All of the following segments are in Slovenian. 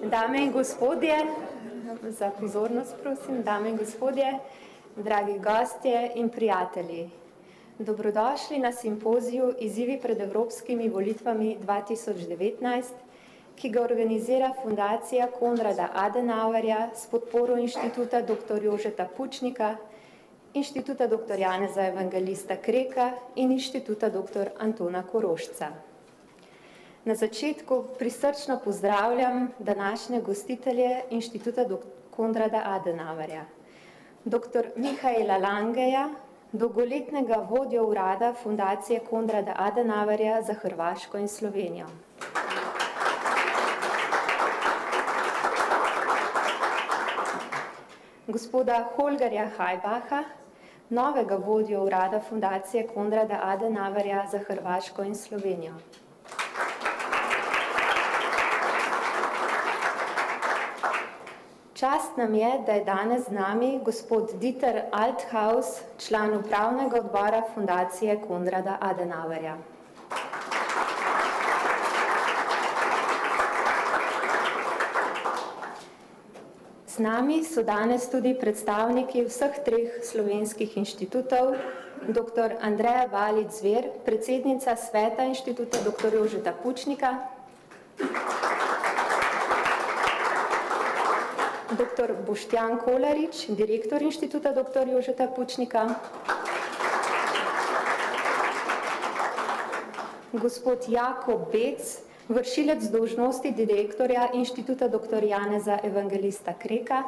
Dame in gospodje, za pozornost prosim, dame in gospodje, dragi gostje in prijatelji. Dobrodošli na simpoziju Izzivi pred evropskimi volitvami 2019, ki ga organizira Fundacija Konrada Adenauerja s podporo Inštituta dr. Jožeta Pučnika, Inštituta dr. Janeza Evangelista Kreka in Inštituta dr. Antona Korošca. Na začetku prisrčno pozdravljam današnje gostitelje Inštituta Konrada Adenauerja, dr. Mihaela Langeja, dolgoletnega vodjo urada Fundacije Konrada Adenauerja za Hrvaško in Slovenijo. Gospoda Holgerja Hajbaha, novega vodjo urada Fundacije Konrada Adenauerja za Hrvaško in Slovenijo. Čast nam je, da je danes z nami gospod Dieter Althaus, član upravnega odbora Fundacije Konrada Adenauerja. Z nami so danes tudi predstavniki vseh treh slovenskih inštitutov, dr. Andreja Valič Zver, predsednica sveta Inštituta dr. Jožeta Pučnika, dr. Boštjan Kolarič, direktor Inštituta dr. Jožeta Pučnika, gospod Jakob Bec, vršilec dolžnosti direktorja Inštituta dr. Janeza Evangelista Kreka,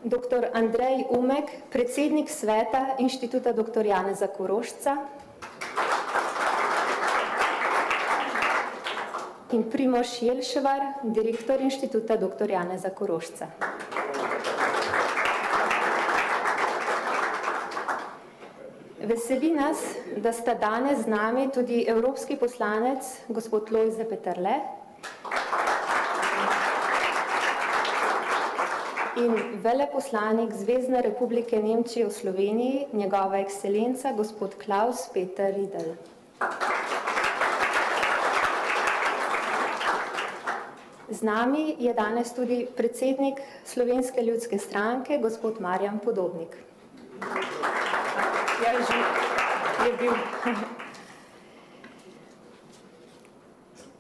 dr. Andrej Umek, predsednik sveta Inštituta dr. Janeza Korošca, in Primož Jelševar, direktor Inštituta dr. Janeza Korošca. Veseli nas, da sta danes z nami tudi evropski poslanec, gospod Lojze Peterle, in veleposlanik Zvezne republike Nemčije v Sloveniji, njegova ekscelenca, gospod Klaus Peter Riedl. Z nami je danes tudi predsednik Slovenske ljudske stranke, gospod Marjan Podobnik. Ja, je bil.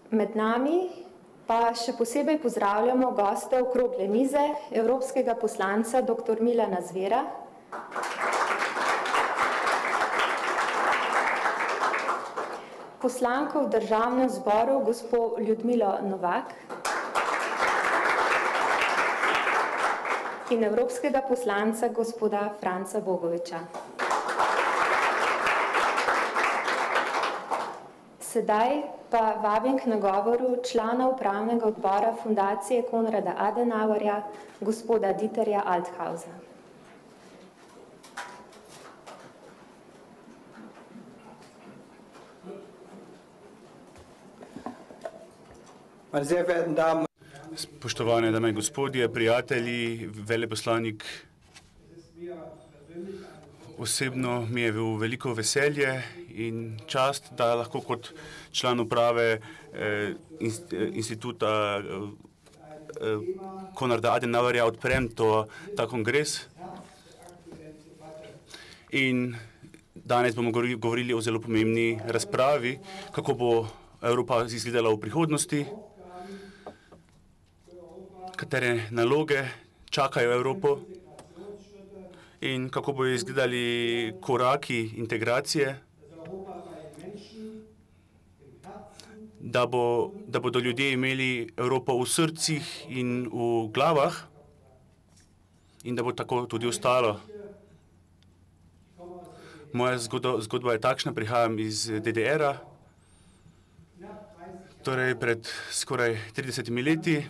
Med nami pa še posebej pozdravljamo goste okrogle mize, evropskega poslanca dr. Milana Zvera, poslanko v Državnem zboru gospo Ljudmilo Novak in evropskega poslanca gospoda Franca Bogoviča. Sedaj pa vabim k nagovoru člana upravnega odbora Fundacije Konrada Adenauerja, gospoda Dieterja Althausa. Spoštovane dame in gospodje, prijatelji, veleposlanik, osebno mi je veliko veselje in čast, da lahko kot član uprave Inštituta Konrada Adenauerja odprem ta kongres. In danes bomo govorili o zelo pomembni razpravi, kako bo Evropa izgledala v prihodnosti, katere naloge čakajo Evropo in kako bodo izgledali koraki integracije, da bodo ljudje imeli Evropo v srcih in v glavah in da bo tako tudi ostalo. Moja zgodba je takšna, prihajam iz DDR-a, torej pred skoraj 30 leti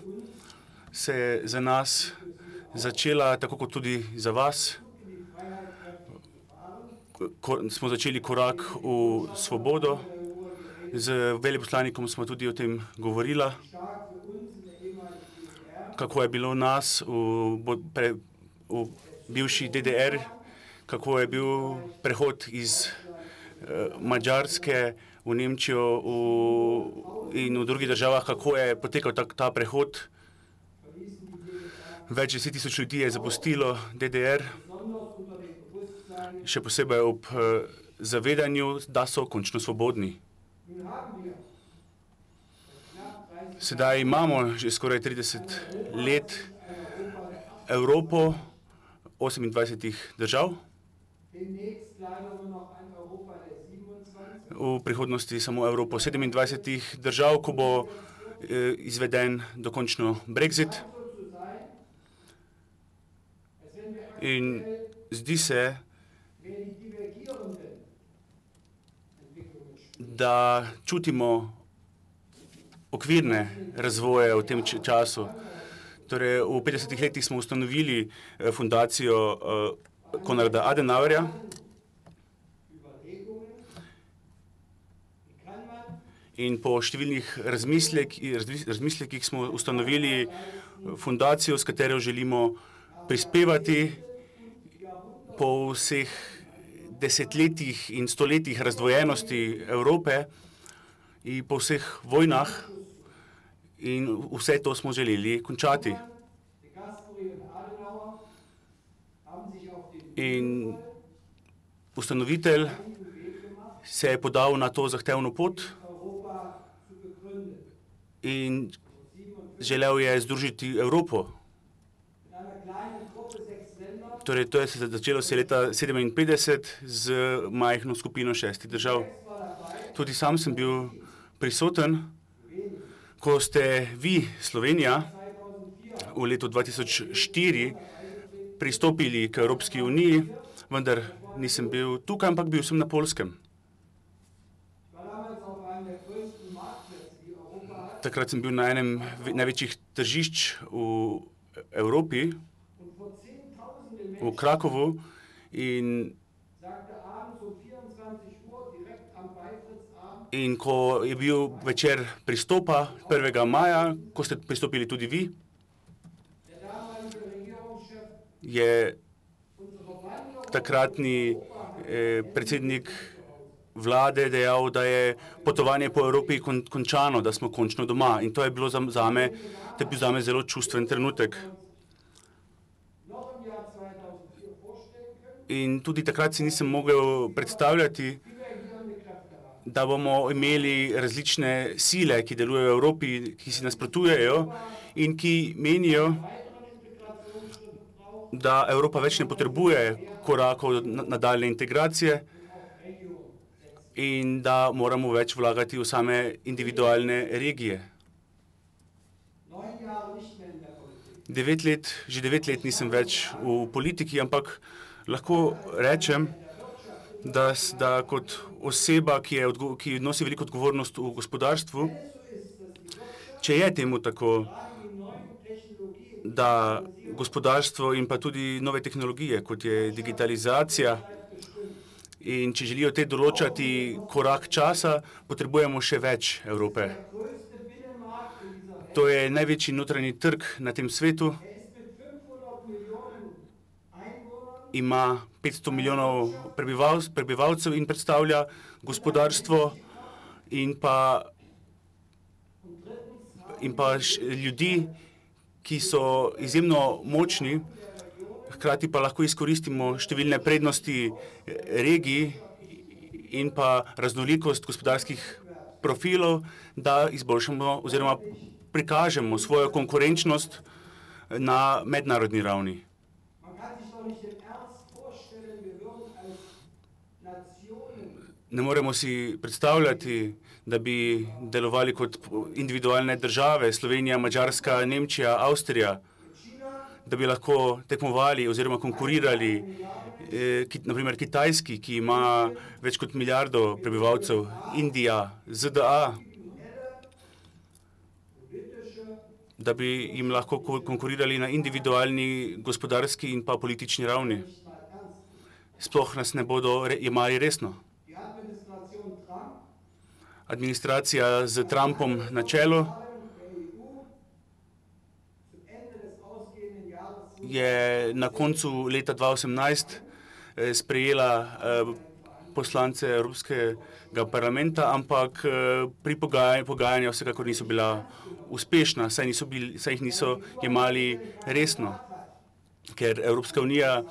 se je za nas začela, tako kot tudi za vas, smo začeli korak v svobodo. Z veleposlanikom smo tudi o tem govorila, kako je bilo nas v bivši DDR, kako je bil prehod iz Madžarske v Nemčijo in v drugih državah, kako je potekal ta prehod. Več 10.000 ljudi je zapustilo DDR, še posebej ob zavedanju, da so končno svobodni. Sedaj imamo že skoraj 30 let Evropo 28 držav. V prihodnosti samo Evropo 27 držav, ko bo izveden dokončno Brexit. In zdi se, da čutimo okvirne razvoje v tem času. Torej, v 50 letih smo ustanovili fundacijo Konrada Adenauerja. In po številnih razmislekih smo ustanovili fundacijo, s katero želimo prispevati po vseh desetletjih in stoletjih razdvojenosti Evrope in po vseh vojnah, in vse to smo želeli končati. In ustanovitelj se je podal na to zahtevno pot in želel je združiti Evropo. Torej, to je se začelo leta 1957 z majhno skupino 6 držav. Tudi sam sem bil prisoten, ko ste vi, Slovenija, v letu 2004 pristopili k Evropski uniji, vendar nisem bil tukaj, ampak bil sem na Poljskem. Takrat sem bil na enem največjih tržišč v Evropi, v Krakovu, in ko je bil večer pristopa 1. maja, ko ste pristopili tudi vi, je takratni predsednik vlade dejal, da je potovanje po Evropi končano, da smo končno doma. In to je bilo zame zelo čustven trenutek. In tudi takrat si nisem mogel predstavljati, da bomo imeli različne sile, ki delujejo v Evropi, ki si nasprotujejo in ki menijo, da Evropa več ne potrebuje korakov nadaljne integracije in da moramo več vlagati v same individualne regije. 9 let, že 9 let nisem več v politiki, ampak lahko rečem, da kot oseba, ki nosi veliko odgovornost v gospodarstvu, če je temu tako, da gospodarstvo in pa tudi nove tehnologije, kot je digitalizacija, in če želijo te določati korak časa, potrebujemo še več Evrope. To je največji notranji trg na tem svetu. Ima 500 milijonov prebivalcev in predstavlja gospodarstvo in pa ljudi, ki so izjemno močni, hkrati pa lahko izkoristimo številne prednosti regij in pa raznolikost gospodarskih profilov, da izboljšamo oziroma prikažemo svojo konkurenčnost na mednarodni ravni. Ne moremo si predstavljati, da bi delovali kot individualne države, Slovenija, Madžarska, Nemčija, Avstrija, da bi lahko tekmovali oziroma konkurirali, naprimer Kitajski, ki ima več kot milijardo prebivalcev, Indija, ZDA, da bi jim lahko konkurirali na individualni, gospodarski in pa politični ravni. Sploh nas ne bodo jemali resno. Administracija z Trumpom na čelu je na koncu leta 2018 sprejela poslance Evropskega parlamenta, ampak pri pogajanja vsekakor niso bila uspešna, saj jih niso jemali resno, ker Evropska unija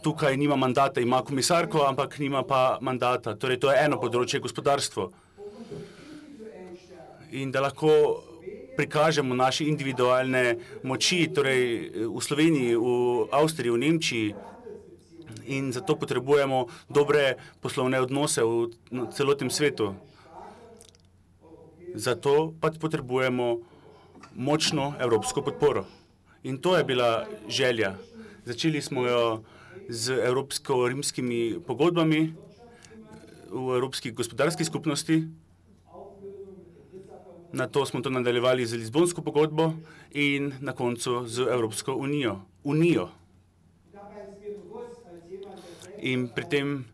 tukaj nima mandata, ima komisarko, ampak nima pa mandata. Torej, to je eno področje, gospodarstvo. In da lahko prikažemo naše individualne moči, torej v Sloveniji, v Avstriji, v Nemčiji, in zato potrebujemo dobre poslovne odnose v celotnem svetu. Zato pa potrebujemo močno evropsko podporo. In to je bila želja. Začeli smo jo z evropsko-rimskimi pogodbami v Evropski gospodarski skupnosti. Na to smo to nadaljevali z Lizbonsko pogodbo in na koncu z Evropsko unijo. In pri tem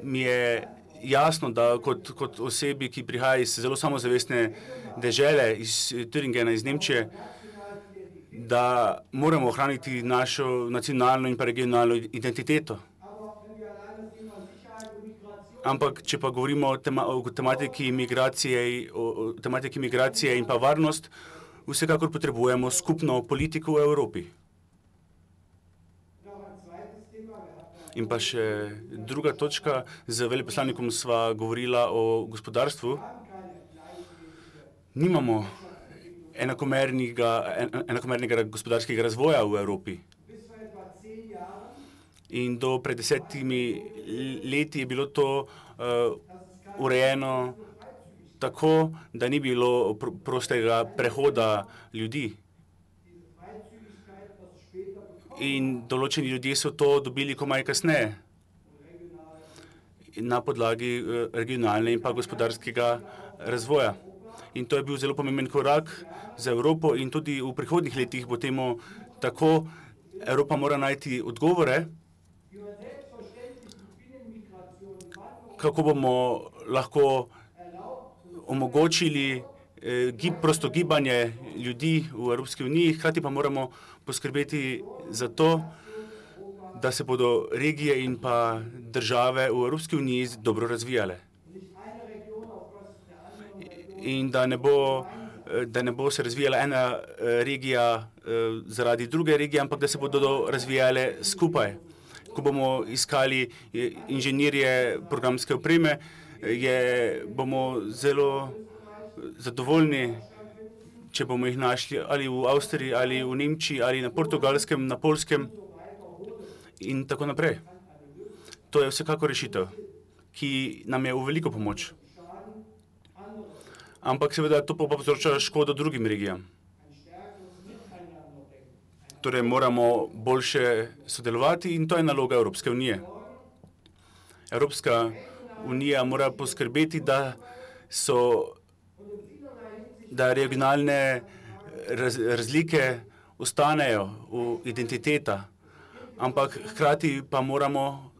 mi je jasno, da kot osebi, ki prihaja iz zelo samozavestne dežele, iz Thüringena, iz Nemčije, da moramo ohraniti našo nacionalno in pa regionalno identiteto. Ampak, če pa govorimo o tematiki migracije in pa varnost, vsekakor potrebujemo skupno politiko v Evropi. In pa še druga točka, z veleposlanikom sva govorila o gospodarstvu. Nimamo enakomernega gospodarskega razvoja v Evropi. In do pred 10 leti je bilo to urejeno tako, da ni bilo prostega prehoda ljudi. In določeni ljudje so to dobili komaj kasneje na podlagi regionalne in pa gospodarskega razvoja. In to je bil zelo pomemben korak za Evropo in tudi v prihodnjih letih bo temu tako. Evropa mora najti odgovore, kako bomo lahko omogočili prosto gibanje ljudi v Evropski uniji, hkrati pa moramo poskrbeti za to, da se bodo regije in pa države v Evropski uniji dobro razvijale. In da ne bo se razvijala ena regija zaradi druge regije, ampak da se bodo razvijale skupaj. Ko bomo iskali inženirje programske opreme, bomo zelo zadovoljni, če bomo jih našli ali v Avstriji, ali v Nemčiji, ali na Portugalskem, na Poljskem in tako naprej. To je vsekako rešitev, ki nam je v veliko pomoč. Ampak seveda to pa povzroča škodo drugim regijam. Torej moramo boljše sodelovati in to je naloga Evropske unije. Evropska unija mora poskrbeti, da regionalne razlike ostanejo v identiteta, ampak hkrati pa moramo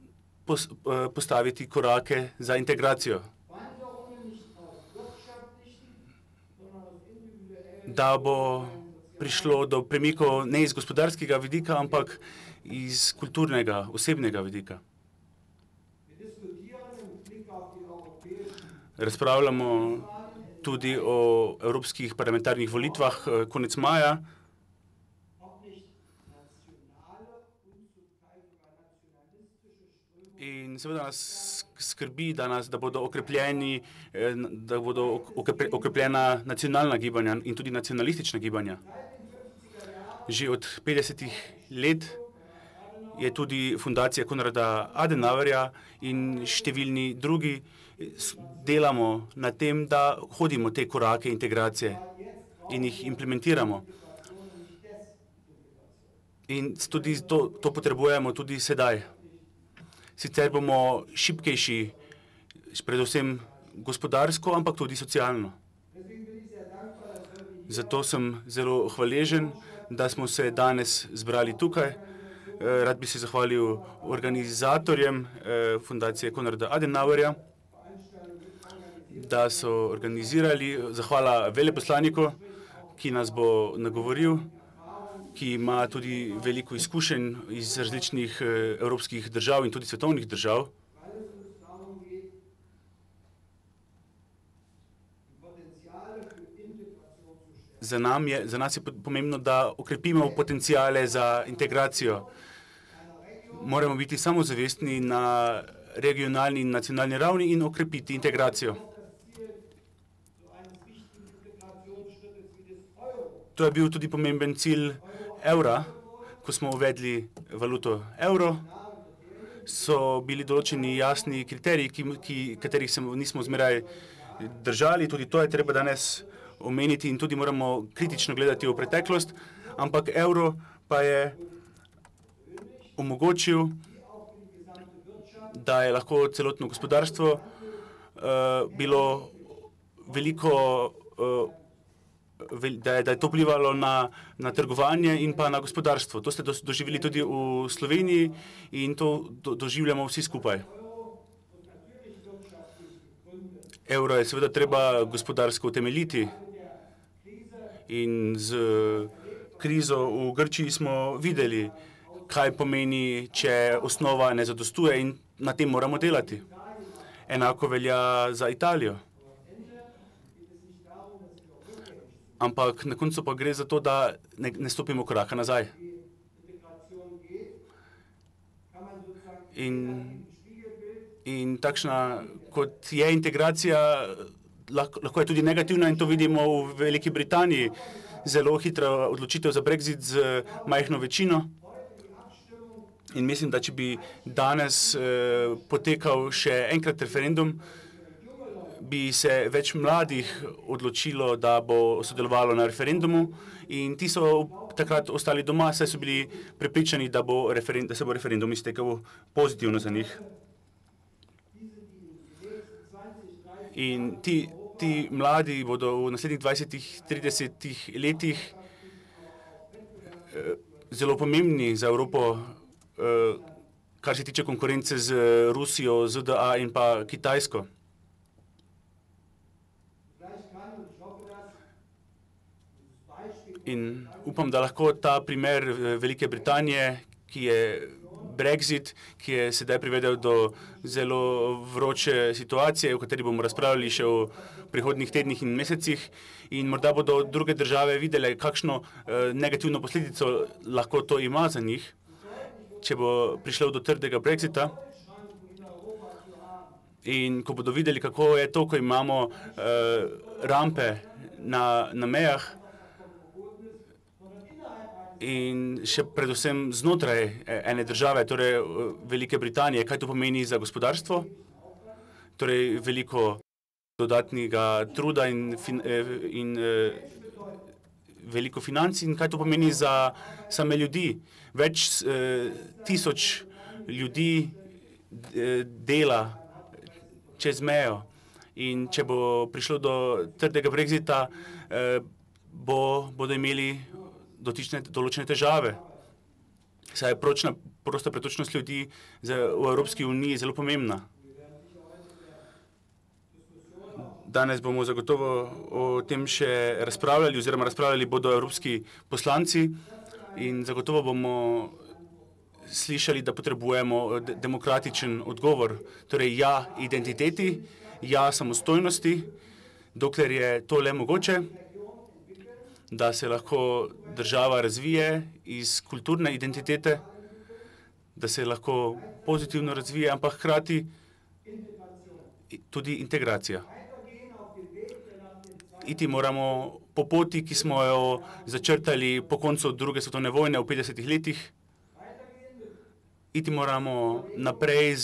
postaviti korake za integracijo. Da bo prišlo do premikov ne iz gospodarskega vidika, ampak iz kulturnega, osebnega vidika. Razpravljamo tudi o evropskih parlamentarnih volitvah konec maja. In seveda nas skrbi, da bodo okrepljena nacionalna gibanja in tudi nacionalistična gibanja. Že od 50 let je tudi fundacija Konrada Adenauerja in številni drugi delamo na tem, da hodimo te korake integracije in jih implementiramo. In tudi to potrebujemo tudi sedaj. Sicer bomo šibkejši, predvsem gospodarsko, ampak tudi socialno. Zato sem zelo hvaležen, da smo se danes zbrali tukaj. Rad bi se zahvalil organizatorjem fundacije Konrada Adenauerja, da so organizirali. Zahvala veleposlaniku, ki nas bo nagovoril, ki ima tudi veliko izkušenj iz različnih evropskih držav in tudi svetovnih držav. za nas je pomembno, da okrepimo potencijale za integracijo. Moramo biti samozavestni na regionalni in nacionalni ravni in okrepiti integracijo. To je bil tudi pomemben cilj evra, ko smo uvedli valuto evro. So bili določeni jasni kriteriji, katerih se nismo zmeraj držali. Tudi to je treba danes omeniti in tudi moramo kritično gledati v preteklost. Ampak evro pa je omogočil, da je lahko celotno gospodarstvo bilo veliko, da je to vplivalo na trgovanje in pa na gospodarstvo. To ste doživeli tudi v Sloveniji in to doživljamo vsi skupaj. Evro je seveda treba gospodarsko utemeljiti in z krizo v Grčiji smo videli, kaj pomeni, če osnova ne zadostuje in na tem moramo delati. Enako velja za Italijo. Ampak na koncu pa gre za to, da ne stopimo koraka nazaj. In takšna, kot je integracija, lahko je tudi negativna in to vidimo v Veliki Britaniji. Zelo hitra odločitev za Brexit z majhno večino. In mislim, da če bi danes potekal še enkrat referendum, bi se več mladih odločilo, da bo sodelovalo na referendumu in ti so takrat ostali doma, saj so bili prepričani, da se bo referendum iztekel pozitivno za njih. In ti mladi bodo v naslednjih 20-30 letih zelo pomembni za Evropo, kar se tiče konkurence z Rusijo, ZDA in pa Kitajsko. In upam, da lahko ta primer Velike Britanije, ki je Brexit, ki je sedaj privedel do zelo vroče situacije, o kateri bomo razpravljali še v prihodnjih tednih in mesecih. In morda bodo druge države videle, kakšno negativno posledico lahko to ima za njih, če bo prišlo do trdega Brexita. In ko bodo videli, kako je to, ko imamo rampe na mejah, in še predvsem znotraj ene države, torej Velike Britanije, kaj to pomeni za gospodarstvo, torej veliko dodatnega truda in veliko financ in kaj to pomeni za same ljudi. Več tisoč ljudi dela čez mejo in če bo prišlo do trdega Brexita, bodo imeli določene težave. Saj je prosta pretočnost ljudi v Evropski uniji zelo pomembna. Danes bomo zagotovo o tem še razpravljali, oziroma razpravljali bodo evropski poslanci in zagotovo bomo slišali, da potrebujemo demokratičen odgovor. Torej ja identiteti, ja samostojnosti, dokler je to le mogoče, da se lahko država razvije iz kulturne identitete, da se lahko pozitivno razvije, ampak hkrati tudi integracija. Iti moramo po poti, ki smo jo začrtali po koncu druge svetovne vojne v 50 letih. Iti moramo naprej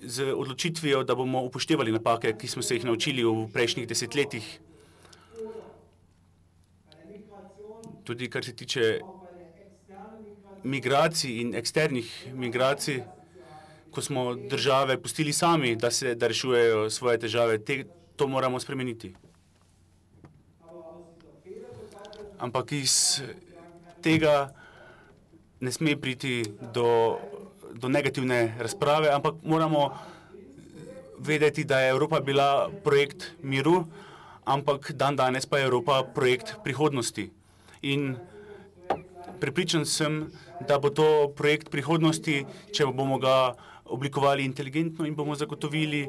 z odločitvijo, da bomo upoštevali napake, ki smo se jih naučili v prejšnjih desetletjih. Tudi kar se tiče migracij in eksternih migracij, ko smo države pustili sami, da rešujejo svoje težave, to moramo spremeniti. Ampak iz tega ne sme priti do negativne razprave, ampak moramo vedeti, da je Evropa bila projekt miru, ampak danes pa je Evropa projekt prihodnosti. In prepričan sem, da bo to projekt prihodnosti, če bomo ga oblikovali inteligentno in bomo zagotovili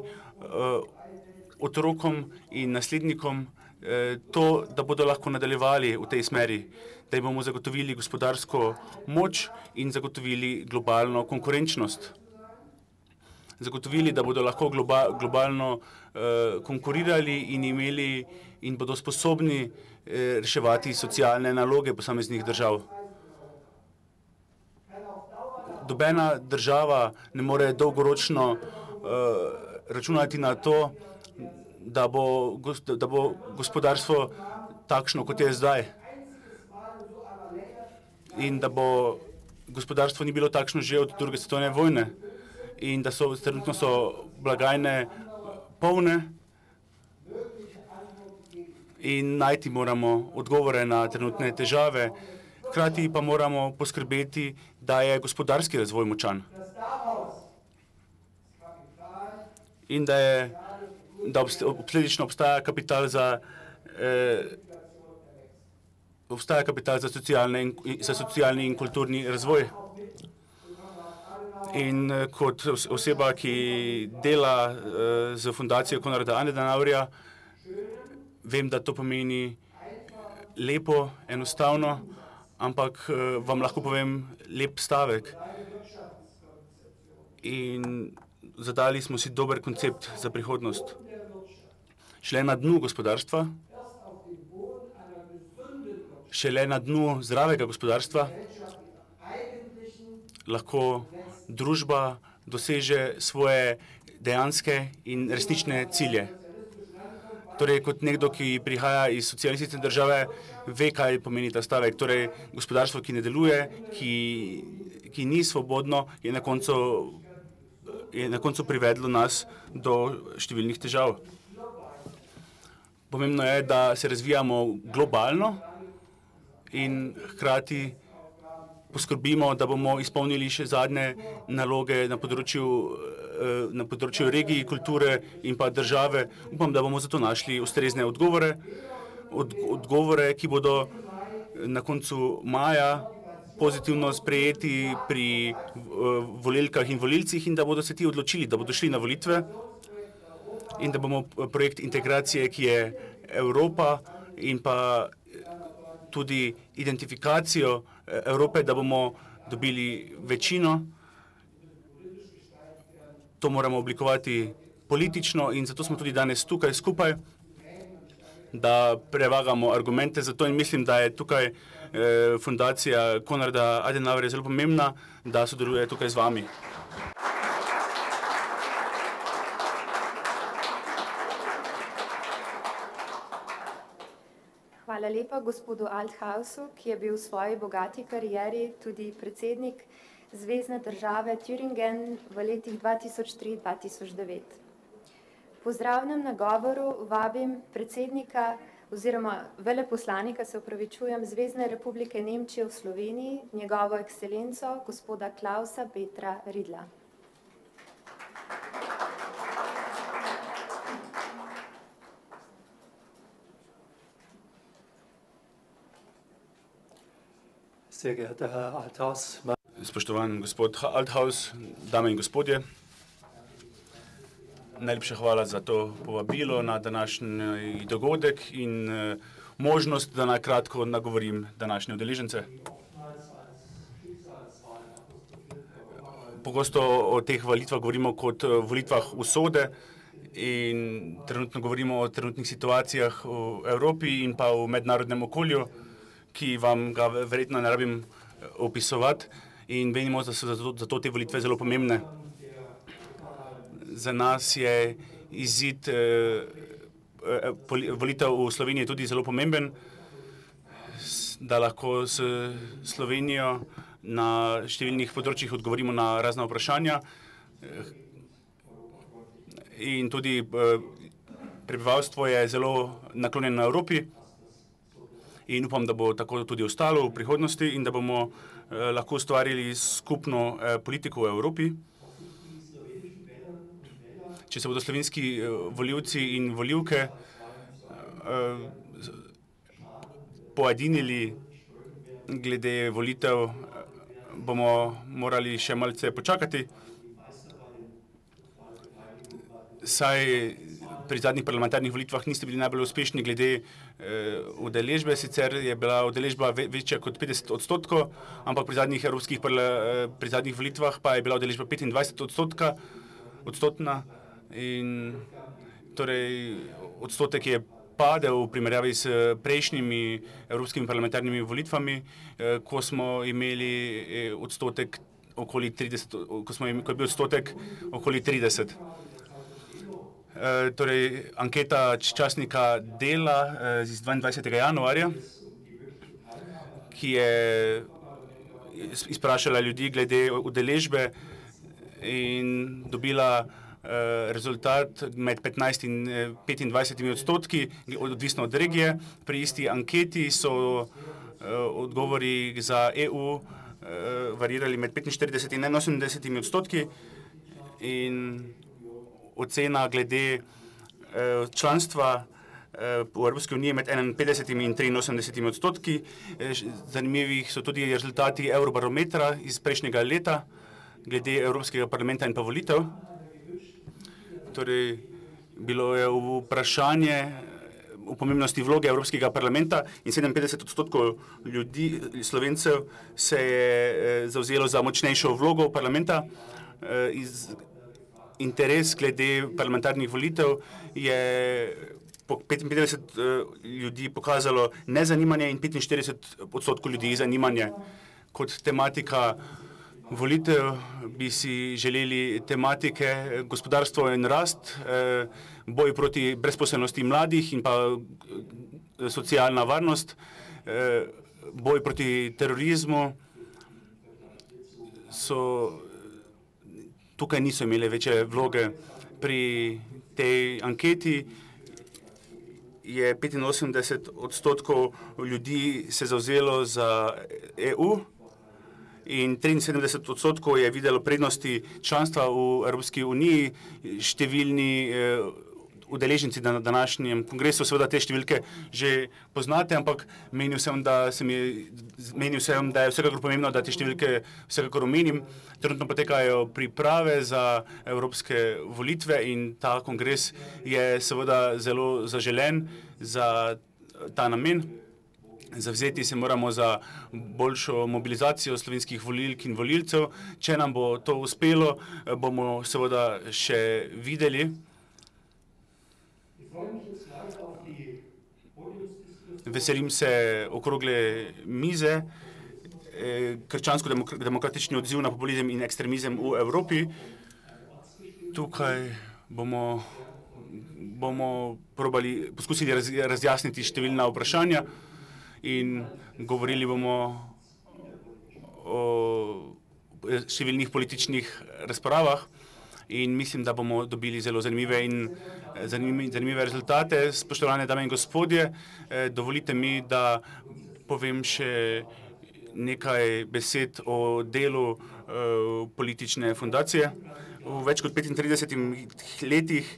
otrokom in naslednikom to, da bodo lahko nadaljevali v tej smeri, da jim bomo zagotovili gospodarsko moč in zagotovili globalno konkurenčnost. Zagotovili, da bodo lahko globalno konkurirali in bodo sposobni reševati socialne naloge posameznih držav. Nobena država ne more dolgoročno računati na to, da bo gospodarstvo takšno, kot je zdaj. In da bo gospodarstvo ni bilo takšno že od druge svetovne vojne. In da trenutno so blagajne polne. In najti moramo odgovore na trenutne težave. Hkrati pa moramo poskrbeti, da je gospodarski razvoj močan. In da posledično obstaja kapital za socialni in kulturni razvoj. In kot oseba, ki dela z fundacijo Konrada Adenauerja, vem, da to pomeni lepo, enostavno, ampak vam lahko povem lep stavek. In zadali smo si dober koncept za prihodnost. Šele na dnu gospodarstva, šele na dnu zdravega gospodarstva lahko družba doseže svoje dejanske in resnične cilje. Torej, kot nekdo, ki prihaja iz socialistične države, ve, kaj pomeni ta stavek. Torej, gospodarstvo, ki ne deluje, ki ni svobodno, je na koncu privedlo nas do številnih težav. Pomembno je, da se razvijamo globalno in hkrati poskrbimo, da bomo izpolnili še zadnje naloge na področju regij, kulture in pa države. Upam, da bomo zato našli ustrezne odgovore, ki bodo na koncu maja pozitivno sprejeti pri volilkah in volilcih in da bodo se ti odločili, da bodo šli na volitve in da bomo projekt integracije, ki je Evropa in pa tudi identifikacijo Evrope, da bomo dobili večino. To moramo oblikovati politično in zato smo tudi danes tukaj skupaj, da prevagamo argumente za to in mislim, da je tukaj fundacija Konrada Adenauerja zelo pomembna, da sodeluje tukaj z vami. Hvala lepa gospodu Althausu, ki je bil v svoji bogati karieri tudi predsednik Zvezne države Thüringen v letih 2003-2009. Po zdravnem nagovoru vabim predsednika oziroma veleposlanika, Zvezne republike Nemčije v Sloveniji, njegovo ekscelenco, gospoda Klausa Petra Ridla. Sehr geehrter Herr Althaus. Spoštovan gospod Althaus, dame in gospodje, najlepša hvala za to povabilo na današnji dogodek in možnost, da na kratko nagovorim današnje udeležence. Pogosto o teh volitvah govorimo kot volitvah usode in trenutno govorimo o trenutnih situacijah v Evropi in pa v mednarodnem okolju, ki vam ga verjetno ne rabim opisovati in menimo, da so zato te volitve zelo pomembne. Za nas je izid volitev v Sloveniji tudi zelo pomemben, da lahko s Slovenijo na številnih področjih odgovorimo na razna vprašanja in tudi prebivalstvo je zelo naklonjeno Evropi. In upam, da bo tako tudi ostalo v prihodnosti in da bomo lahko ustvarili skupno politiko v Evropi. Če se bodo slovenski volivci in volivke poedinili glede volitev, bomo morali še malce počakati. Saj pri zadnjih parlamentarnih volitvah niste bili najbolj uspešni glede udeležbe, sicer je bila udeležba večja kot 50%, ampak pri zadnjih volitvah pa je bila udeležba 25%, in torej odstotek je padel v primerjavi s prejšnjimi evropskimi parlamentarnimi volitvami, ko smo imeli odstotek okoli 30, ko je bil odstotek okoli 30. Torej, anketa časnika Dela iz 22. januarja, ki je izprašala ljudi glede udeležbe in dobila rezultat med 15 in 25 odstotki, odvisno od regije. Pri isti anketi so odgovori za EU varirali med 45 in 81 odstotki in ocena glede članstva v Evropski uniji med 51 in 83 odstotki. Zanimivi so tudi rezultati Eurobarometra iz prejšnjega leta glede Evropskega parlamenta in pa volitev. Torej, bilo je vprašanje o pomembnosti vloge Evropskega parlamenta in 57 odstotkov ljudi, Slovencev, se je zavzelo za močnejšo vlogo parlamenta. Interes glede parlamentarnih volitev je 55 ljudi pokazalo nezanimanje in 45 odstotkov ljudi zanimanje. Kot tematika volitev bi si želeli tematike gospodarstvo in rast, boj proti brezposelnosti mladih in pa socialna varnost, boj proti terorizmu. Tukaj niso imeli večje vloge. Pri tej anketi je 85 odstotkov ljudi se zavzelo za EU in 73 odstotkov je videlo prednosti članstva v Evropski uniji. Številni udeleženci na današnjem kongresu seveda te številke že poznate, ampak menil sem, da je vsekakor pomembno, da te številke vsekakor omenim. Trenutno potekajo priprave za evropske volitve in ta kongres je seveda zelo zaželen za ta namen. Zavzeti se moramo za boljšo mobilizacijo slovenskih volilk in volilcev. Če nam bo to uspelo, bomo seveda še videli. Veselim se okrogle mize, krščansko-demokratični odziv na populizem in ekstremizem v Evropi. Tukaj bomo poskusili razjasniti številna vprašanja in govorili bomo o številnih političnih razpravah in mislim, da bomo dobili zelo zanimive rezultate. Spoštovane dame in gospodje, dovolite mi, da povem še nekaj besed o delu politične fundacije. V več kot 35 letih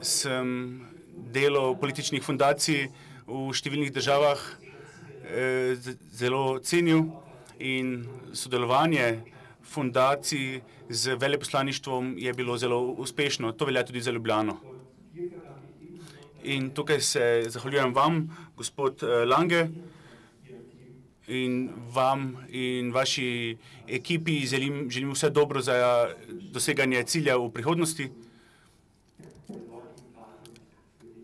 sem delo političnih fundacij v številnih državah zelo cenil in sodelovanje fundacij z veleposlaništvom je bilo zelo uspešno. To velja tudi za Ljubljano. In tukaj se zahvaljujem vam, gospod Lange, in vam in vaši ekipi želim vse dobro za doseganje cilja v prihodnosti.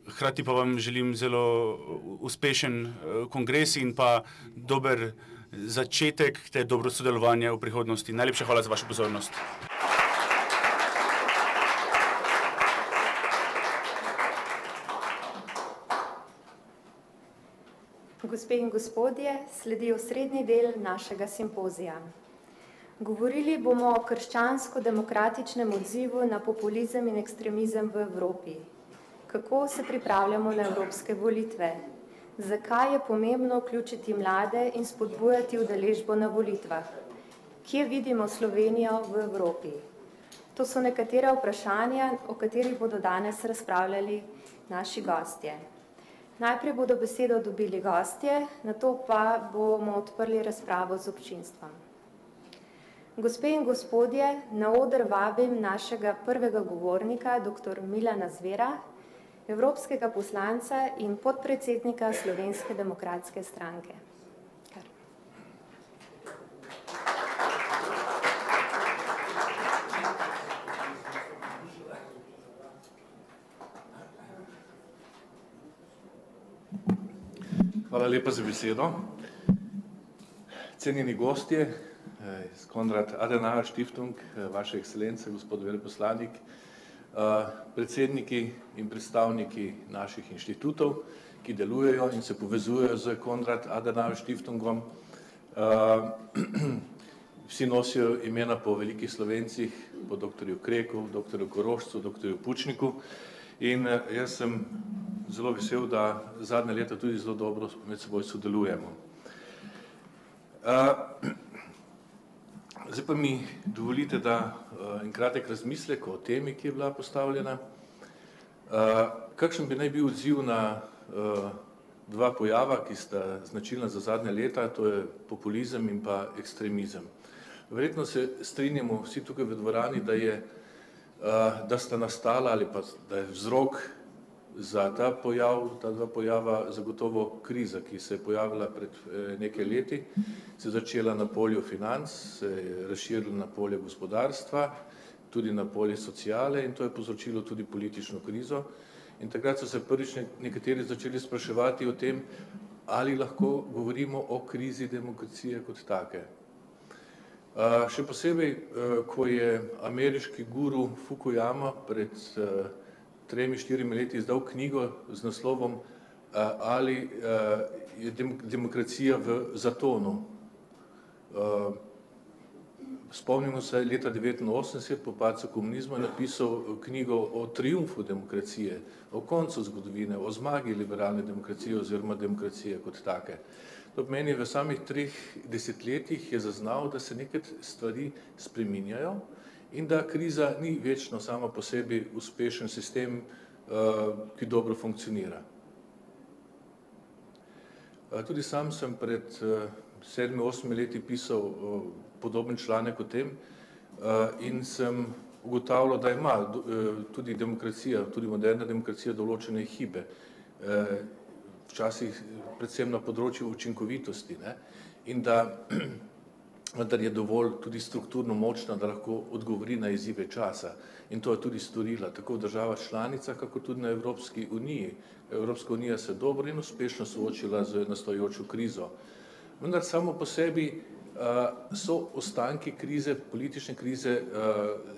Hkrati pa vam želim zelo uspešen kongres in pa dober začetek ter dobro sodelovanje v prihodnosti. Najlepša hvala za vašo pozornost. Gospe in gospodje, sledi osrednji del našega simpozija. Govorili bomo o krščansko-demokratičnem odzivu na populizem in ekstremizem v Evropi. Kako se pripravljamo na evropske volitve? Zakaj je pomembno vključiti mlade in spodbujati udeležbo na volitvah? Kje vidimo Slovenijo v Evropi? To so nekatera vprašanja, o katerih bodo danes razpravljali naši gostje. Najprej bodo besedo dobili gostje, nato pa bomo odprli razpravo z občinstvom. Gospe in gospodje, na oder vabim našega prvega govornika, dr. Milana Zvera, evropskega poslanca in podpredsednika Slovenske demokratske stranke. Hvala lepa za besedo. Cenjeni gostje iz Konrad Adenauer Stiftung, vaša ekscelenca, gospod veleposlanik, predsedniki in predstavniki naših inštitutov, ki delujejo in se povezujejo z Konrad Adenauer Stiftungom. Vsi nosijo imena po velikih Slovencih, po doktorju Kreku, doktorju Korošcu, doktorju Pučniku in jaz sem zelo vesel, da zadnje leta tudi zelo dobro med seboj sodelujemo. Zdaj pa mi dovolite, da en kratek razmislek o temi, ki je bila postavljena. Kakšen bi naj bil odziv na dva pojava, ki sta značilna za zadnje leta, to je populizem in pa ekstremizem. Verjetno se strinjamo vsi tukaj v dvorani, da sta nastala ali pa da je vzrok za ta dva pojava zagotovo kriza, ki se je pojavila pred nekaj leti, se je začela na polju financ, se je razširila na polje gospodarstva, tudi na polje sociale in to je povzročilo tudi politično krizo. In takrat so se prvič nekateri začeli spraševati o tem, ali lahko govorimo o krizi demokracije kot take. Še posebej, ko je ameriški guru Fukuyama pred 3-4 leti izdal knjigo z naslovom Ali je demokracija v zatonu. Spomnimo se, leta 1989 po padcu komunizma je napisal knjigo o triumfu demokracije, o koncu zgodovine, o zmagi liberalne demokracije oziroma demokracije kot take. To pomeni, v samih 3 desetletjih je zaznal, da se nekaj stvari spreminjajo in da kriza ni večno sama po sebi uspešen sistem, ki dobro funkcionira. Tudi sam sem pred 7-8 leti pisal podoben članek o tem in sem ugotavljal, da ima tudi demokracija, tudi moderna demokracija določene hibe, včasih predvsem na področju učinkovitosti, in da vendar je dovolj tudi strukturno močna, da lahko odgovori na izzive časa. In to je tudi storila, tako v državah članicah, kako tudi na Evropski uniji. Evropska unija se dobro in uspešno soočila z nastajajočo krizo. Vendar samo po sebi so ostanki krize, politične krize,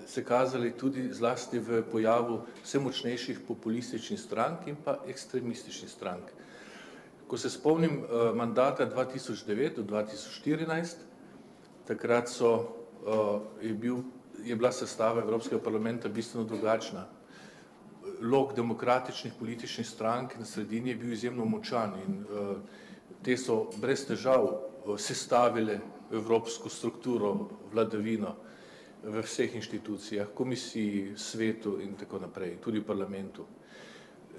se kazali tudi zlasti v pojavu vse močnejših populističnih strank in pa ekstremističnih strank. Ko se spomnim mandata 2009 do 2014, takrat je bila sestava Evropskega parlamenta bistveno drugačna. Lok demokratičnih političnih strank na sredini je bil izjemno močan in te so brez težav sestavile evropsko strukturo, vladavino v vseh inštitucijah, komisiji, svetu in tako naprej, tudi v parlamentu.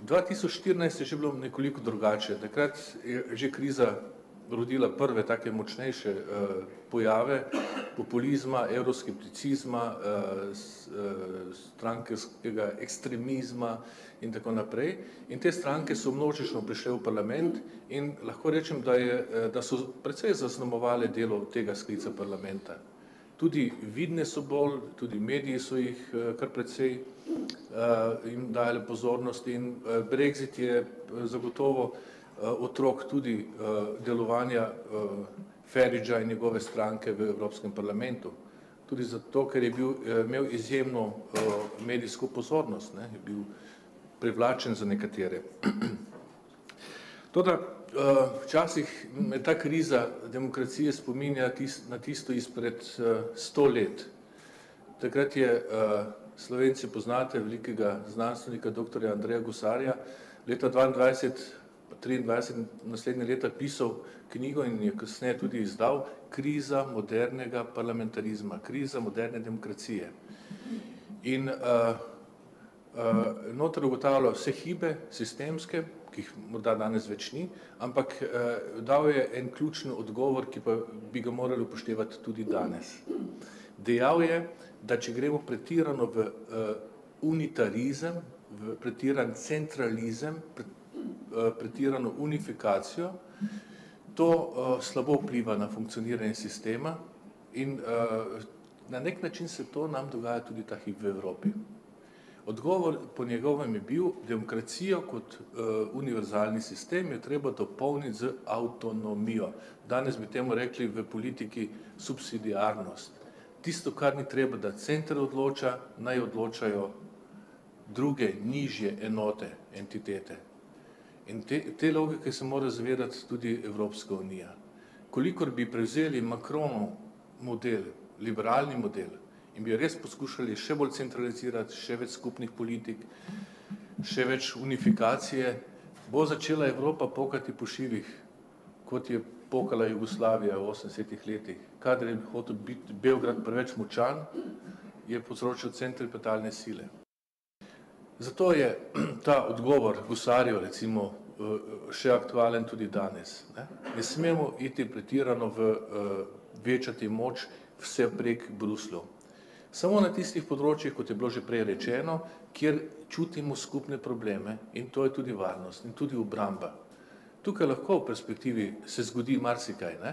2014 je že bilo nekoliko drugače. Takrat je že kriza rodila prve take močnejše pojave populizma, evroskepticizma, strankarskega ekstremizma in tako naprej. In te stranke so množično prišle v parlament in lahko rečem, da so precej zaznamovale delo tega sklica parlamenta. Tudi vidne so bolj, tudi mediji so jih kar precej jim dajali pozornost in Brexit je zagotovo otrok tudi delovanja Faragea in njegove stranke v Evropskem parlamentu. Tudi zato, ker je imel izjemno medijsko pozornost, je bil privlačen za nekatere. Toda včasih me ta kriza demokracije spominja na tisto izpred 100 let. Takrat je, Slovenci poznate velikega znanstvenika, doktorja Andreja Gosarja, leta 2022-2023 naslednje leta pisal knjigo in je kasneje tudi izdal Kriza modernega parlamentarizma, kriza moderne demokracije. In noter ugotavlja vse hibe sistemske, ki jih morda danes več ni, ampak dal je en ključen odgovor, ki pa bi ga morali upoštevati tudi danes. Dejal je, da če gremo pretirano v unitarizem, v pretiran centralizem, pretirano unifikacijo, to slabo vpliva na funkcioniranje sistema in na nek način se to nam dogaja tudi ta hip v Evropi. Odgovor po njegovem je bil, demokracijo kot univerzalni sistem je treba dopolniti z avtonomijo. Danes bi temu rekli v politiki subsidiarnost. Tisto, kar ni treba, da center odloča, naj odločajo druge, nižje enote, entitete. In te logike se mora zavedati tudi Evropska unija. Kolikor bi prevzeli Macronov model, liberalni model, in bi res poskušali še bolj centralizirati, še več skupnih politik, še več unifikacije, bo začela Evropa pokati po šivih, kot je pokala Jugoslavija v 80-ih letih. Kadar je hotel biti Beograd preveč močan, je povzročil centripetalne sile. Zato je ta odgovor gusarjev, recimo, še aktualen tudi danes. Ne smemo iti pretirano večati moč vse prek Bruslju. Samo na tistih področjih, kot je bilo že prej rečeno, kjer čutimo skupne probleme in to je tudi varnost in tudi obramba. Tukaj lahko v perspektivi se zgodi marsikaj, ne?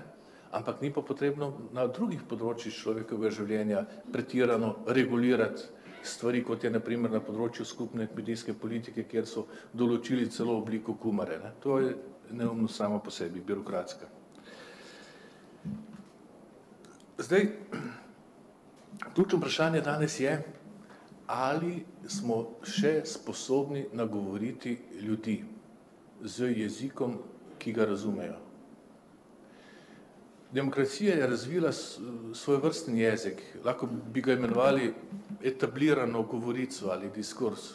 Ampak ni pa potrebno na drugih področjih človekovega življenja pretirano regulirati stvari, kot je na primer na področju skupne kmetijske politike, kjer so določili celo obliko kumare. Ne? To je neumno samo po sebi, birokratska. Zdaj, ključno vprašanje danes je, ali smo še sposobni nagovoriti ljudi z jezikom, ki ga razumejo. Demokracija je razvila svojevrsten jezik, lahko bi ga imenovali etablirano govorico ali diskurs.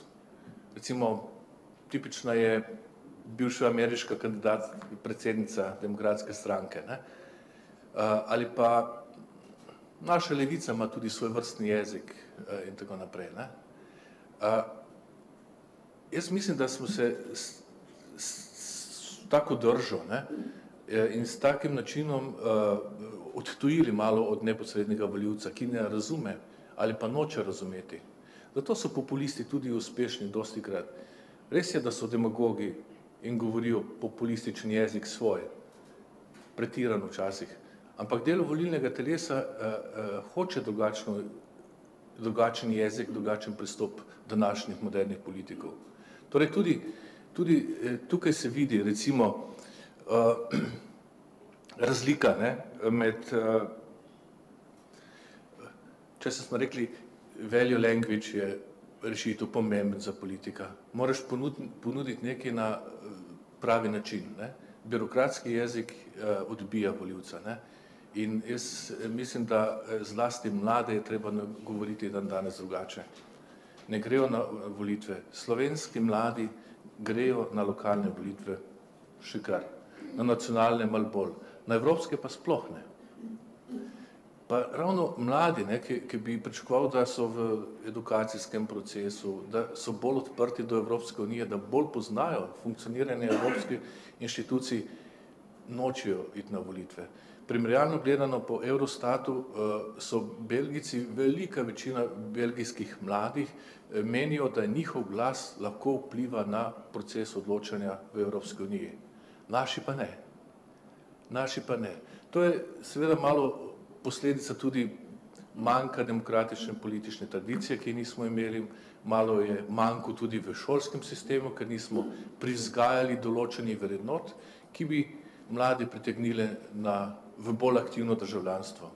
Recimo, tipična je bivša ameriška predsednica demokratske stranke, ne? Ali pa naša levica ima tudi svojevrstni jezik in tako naprej. Ne? Jaz mislim, da smo se s tako držo, ne, in s takim načinom odtujili malo od neposrednega volivca, ki ne razume ali pa noče razumeti. Zato so populisti tudi uspešni dostikrat. Res je, da so demagogi in govorijo populističen jezik svoj, pretirano včasih, ampak del volilnega telesa hoče drugačen jezik, drugačen pristop današnjih modernih politikov. Torej tudi tukaj se vidi recimo razlika, ne, med, če smo rekli, value language je rešitev pomemben za politika. Moraš ponuditi nekaj na pravi način. Ne. Birokratski jezik odbija volivca. Ne. In jaz mislim, da zlasti mlade je treba govoriti dan danes drugače. Ne grejo na volitve. Slovenski mladi grejo na lokalne volitve še kar. Na nacionalne malo bolj. Na evropske pa sploh ne. Pa ravno mladi, ne, ki bi pričakoval, da so v edukacijskem procesu, da so bolj odprti do Evropske unije, da bolj poznajo funkcioniranje evropskih inštitucij, nočejo iti na volitve. Primerjalno gledano po Eurostatu so Belgijci, velika večina belgijskih mladih menijo, da njihov glas lahko vpliva na proces odločanja v Evropski uniji. Naši pa ne. Naši pa ne. To je seveda malo posledica tudi manjka demokratične politične tradicije, ki nismo imeli, malo je manjko tudi v šolskem sistemu, ker nismo privzgajali določenih vrednot, ki bi mladi pritegnile v bolj aktivno državljanstvo.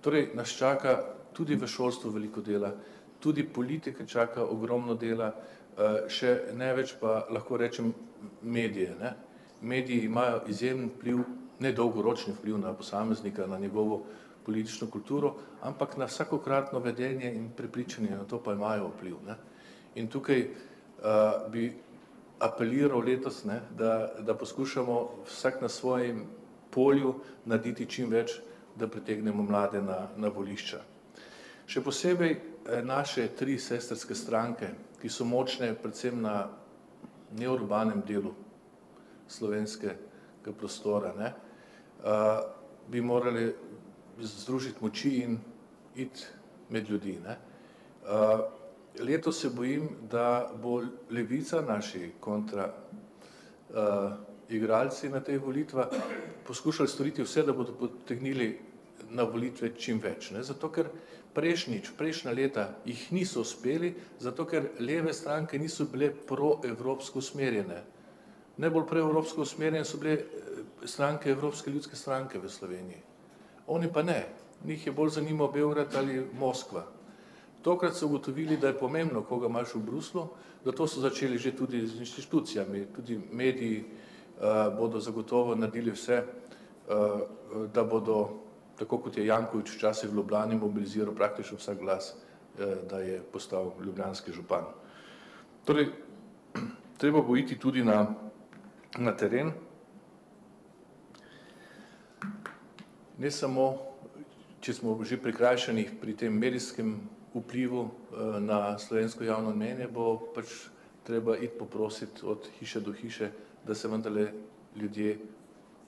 Torej, nas čaka tudi v šolstvu veliko dela, tudi politike čaka ogromno dela, še največ pa lahko rečem medije. Ne? Mediji imajo izjemen vpliv, ne dolgoročni vpliv na posameznika, na njegovo politično kulturo, ampak na vsakokratno vedenje in prepričanje, na to pa imajo vpliv. Ne? In tukaj bi apeliral letos, ne, da poskušamo vsak na svojem polju narediti čim več, da pritegnemo mlade na volišča. Še posebej naše tri sestrske stranke, ki so močne predvsem na neurbanem delu slovenskega prostora, ne, bi morali združiti moči iti med ljudi. Ne? Letos se bojim, da bo Levica, naši kontra igralci na teh volitvah, poskušali storiti vse, da bodo potegnili na volitve čim več. Ne? Zato, ker prejšnja leta jih niso uspeli, zato, ker leve stranke niso bile proevropsko usmerjene. Najbolj proevropsko usmerjene so bile stranke Evropske ljudske stranke v Sloveniji. Oni pa ne. Njih je bolj zanimal Beograd ali Moskva. Tokrat so ugotovili, da je pomembno, koga imaš v Bruslu, zato so začeli že tudi z inštitucijami, tudi mediji bodo zagotovo naredili vse, da bodo, tako kot je Janković včasih v Ljubljani mobiliziral praktično vsak glas, da je postal ljubljanski župan. Torej, treba bo iti tudi na teren. Ne samo, če smo že prikrajšani pri tem medijskem vplivu na slovensko javno mnenje, bo pač treba iti poprositi od hiše do hiše, da se vendarle ljudje,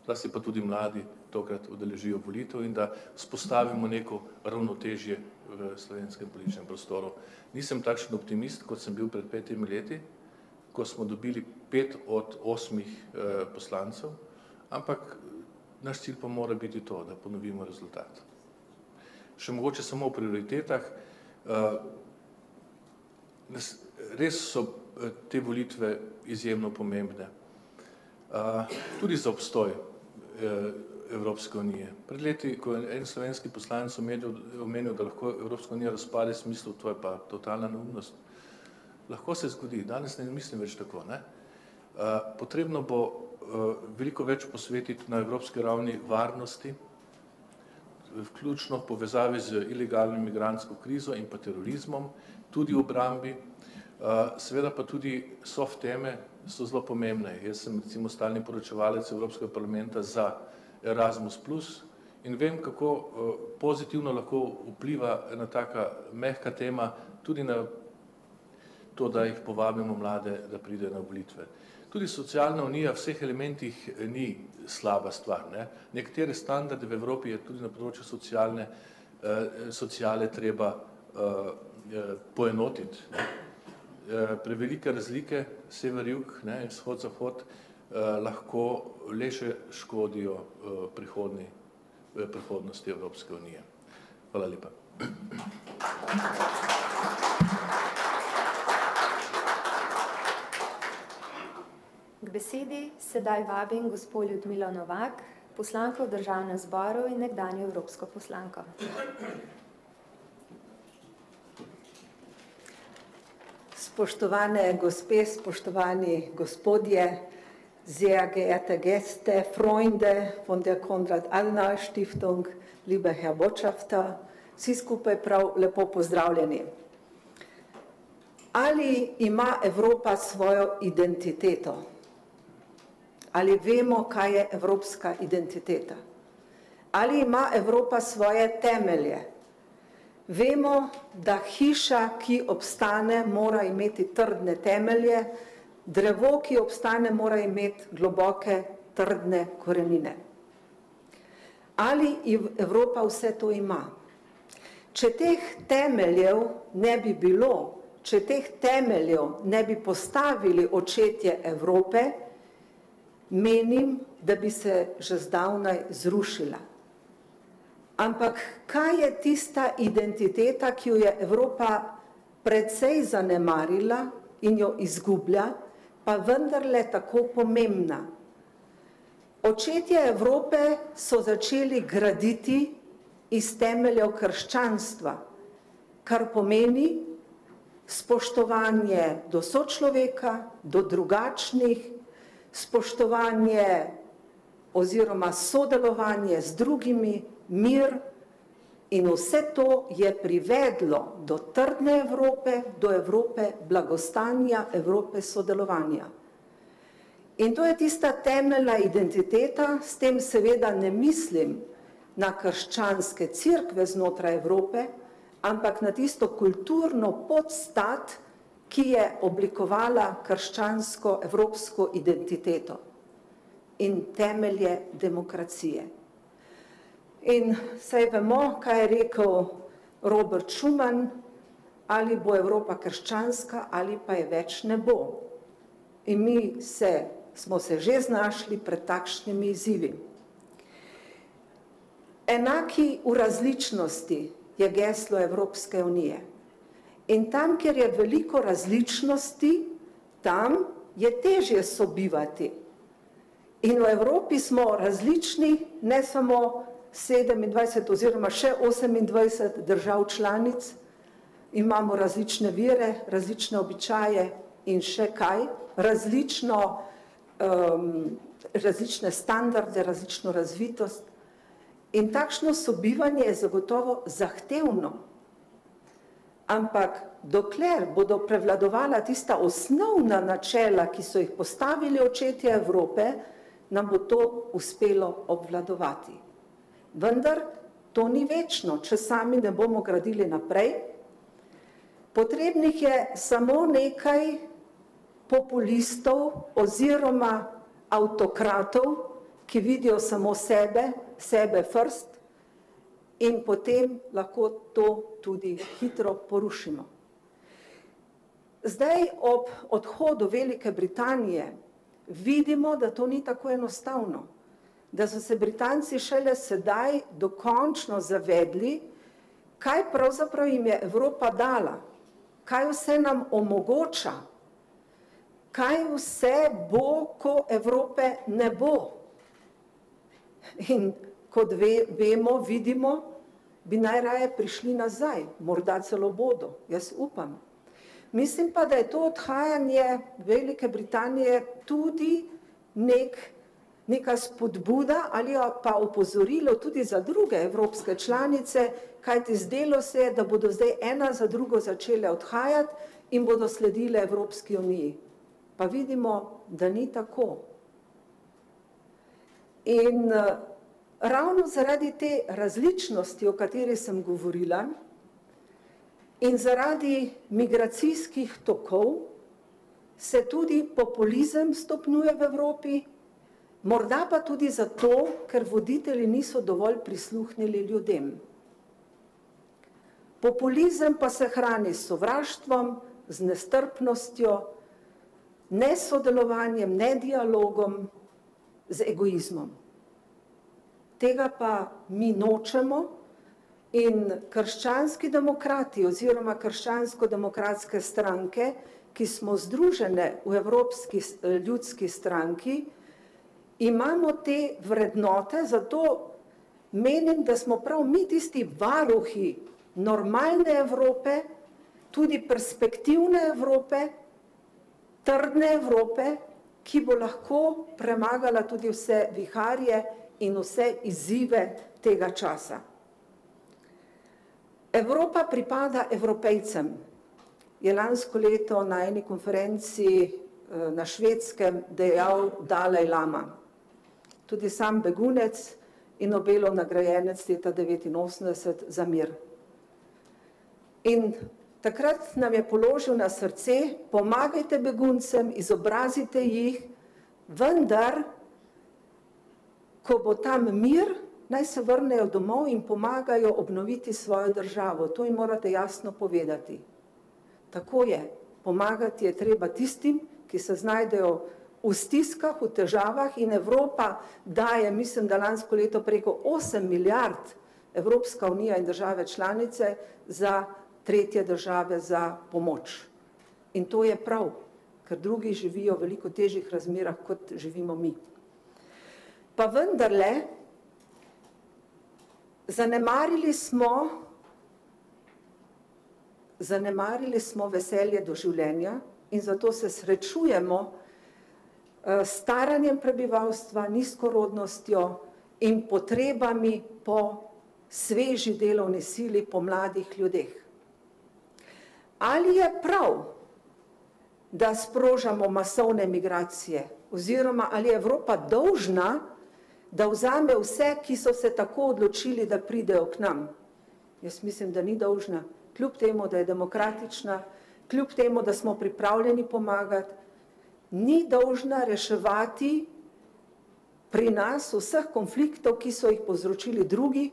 zlasti pa tudi mladi, tokrat udeležijo volitev in da vzpostavimo neko ravnotežje v slovenskem političnem prostoru. Nisem takšen optimist, kot sem bil pred 5 leti, ko smo dobili 5 od 8 poslancev, ampak naš cilj pa mora biti to, da ponovimo rezultat. Še mogoče samo o prioritetah. Res so te volitve izjemno pomembne. Tudi za obstoj Evropske unije. Pred leti, ko je en slovenski poslanec omenil, da lahko Evropska unija razpade, sem mislil, to je pa totalna neumnost. Lahko se zgodi, danes ne mislim več tako. Ne? Potrebno bo veliko več posvetiti na evropski ravni varnosti, vključno v povezavi z ilegalno migrantsko krizo in pa terorizmom, tudi obrambi. Seveda pa tudi soft teme so zelo pomembne. Jaz sem recimo stalni poročevalec Evropskega parlamenta za Erasmus plus in vem, kako pozitivno lahko vpliva ena taka mehka tema tudi na to, da jih povabimo mlade, da pride na volitve. Tudi socialna unija v vseh elementih ni slaba stvar. Ne? Nekatere standarde v Evropi je tudi na področju sociale treba poenotiti. Ne? Prevelike razlike, sever-jug in vzhod-zahod, lahko le še škodijo prihodnosti Evropske unije. Hvala lepa. K besedi sedaj vabim gospo Ljudmilo Novak, poslanko v Državnem zboru in nekdanjo evropsko poslanko. Spoštovane gospe, spoštovani gospodje, sehr geehrte Gäste, Freunde von der Konrad-Adenauer-Stiftung, lieber Herr Botschafter, vsi skupaj prav lepo pozdravljeni. Ali ima Evropa svojo identiteto? Ali vemo, kaj je evropska identiteta? Ali ima Evropa svoje temelje? Vemo, da hiša, ki obstane, mora imeti trdne temelje, drevo, ki obstane, mora imeti globoke, trdne korenine. Ali Evropa vse to ima? Če teh temeljev ne bi bilo, če teh temeljev ne bi postavili očetje Evrope, menim, da bi se že zdavnaj zrušila. Ampak kaj je tista identiteta, ki jo je Evropa precej zanemarila in jo izgublja, pa vendarle tako pomembna? Očetje Evrope so začeli graditi iz temeljev krščanstva, kar pomeni spoštovanje do sočloveka, do drugačnih, spoštovanje oziroma sodelovanje z drugimi, mir, in vse to je privedlo do trdne Evrope, do Evrope blagostanja, Evrope sodelovanja. In to je tista temeljna identiteta, s tem seveda ne mislim na krščanske cerkve znotraj Evrope, ampak na tisto kulturno podstat, ki je oblikovala krščansko evropsko identiteto in temelje demokracije. In saj vemo, kaj je rekel Robert Schuman, ali bo Evropa krščanska, ali pa je več ne bo. In mi smo se že znašli pred takšnimi izzivi. Enaki v različnosti je geslo Evropske unije. In tam, kjer je veliko različnosti, tam je težje sobivati. In v Evropi smo različni, ne samo 27 oziroma še 28 držav članic, imamo različne vire, različne običaje in še kaj, različne standarde, različno razvitost. In takšno sobivanje je zagotovo zahtevno. Ampak dokler bodo prevladovala tista osnovna načela, ki so jih postavili očetje Evrope, nam bo to uspelo obvladovati. Vendar to ni večno, če sami ne bomo gradili naprej. Potrebnih je samo nekaj populistov oziroma avtokratov, ki vidijo samo sebe first, in potem lahko to tudi hitro porušimo. Zdaj ob odhodu Velike Britanije vidimo, da to ni tako enostavno, da so se Britanci šele sedaj dokončno zavedli, kaj pravzaprav jim je Evropa dala, kaj vse nam omogoča, kaj vse bo, ko Evrope ne bo. In kot vemo, vidimo, bi najraje prišli nazaj, morda celo bodo, jaz upam. Mislim pa, da je to odhajanje Velike Britanije tudi neka spodbuda ali pa opozorilo tudi za druge evropske članice, kajti zdelo se je, da bodo zdaj ena za drugo začele odhajati in bodo sledile Evropski uniji. Pa vidimo, da ni tako. In ravno zaradi te različnosti, o kateri sem govorila, in zaradi migracijskih tokov se tudi populizem stopnjuje v Evropi, morda pa tudi zato, ker voditelji niso dovolj prisluhnili ljudem. Populizem pa se hrani s sovraštvom, z nestrpnostjo, nesodelovanjem, nedialogom, z egoizmom. Tega pa mi nočemo in krščanski demokrati oziroma krščansko-demokratske stranke, ki smo združene v Evropski ljudski stranki, imamo te vrednote, zato menim, da smo prav mi tisti varuhi normalne Evrope, tudi perspektivne Evrope, trdne Evrope, ki bo lahko premagala tudi vse viharje in vse izzive tega časa. Evropa pripada Evropejcem, je lansko leto na eni konferenci na Švedskem dejal Dalaj Lama. Tudi sam begunec in Nobelov nagrajenec leta 1989 za mir. In takrat nam je položil na srce, pomagajte beguncem, izobrazite jih, vendar, ko bo tam mir, naj se vrnejo domov in pomagajo obnoviti svojo državo. To jim morate jasno povedati. Tako je, pomagati je treba tistim, ki se znajdejo v stiskah, v težavah, in Evropa daje, mislim, da lansko leto preko 8 milijard Evropska unija in države članice za tretje države za pomoč. In to je prav, ker drugi živijo v veliko težjih razmerah, kot živimo mi. Pa vendarle, zanemarili smo veselje do življenja in zato se srečujemo s staranjem prebivalstva, nizkorodnostjo in potrebami po sveži delovni sili, po mladih ljudeh. Ali je prav, da sprožamo masovne migracije, oziroma ali je Evropa dolžna, da vzame vse, ki so se tako odločili, da pridejo k nam? Jaz mislim, da ni dolžna, kljub temu, da je demokratična, kljub temu, da smo pripravljeni pomagati, ni dolžna reševati pri nas vseh konfliktov, ki so jih povzročili drugi,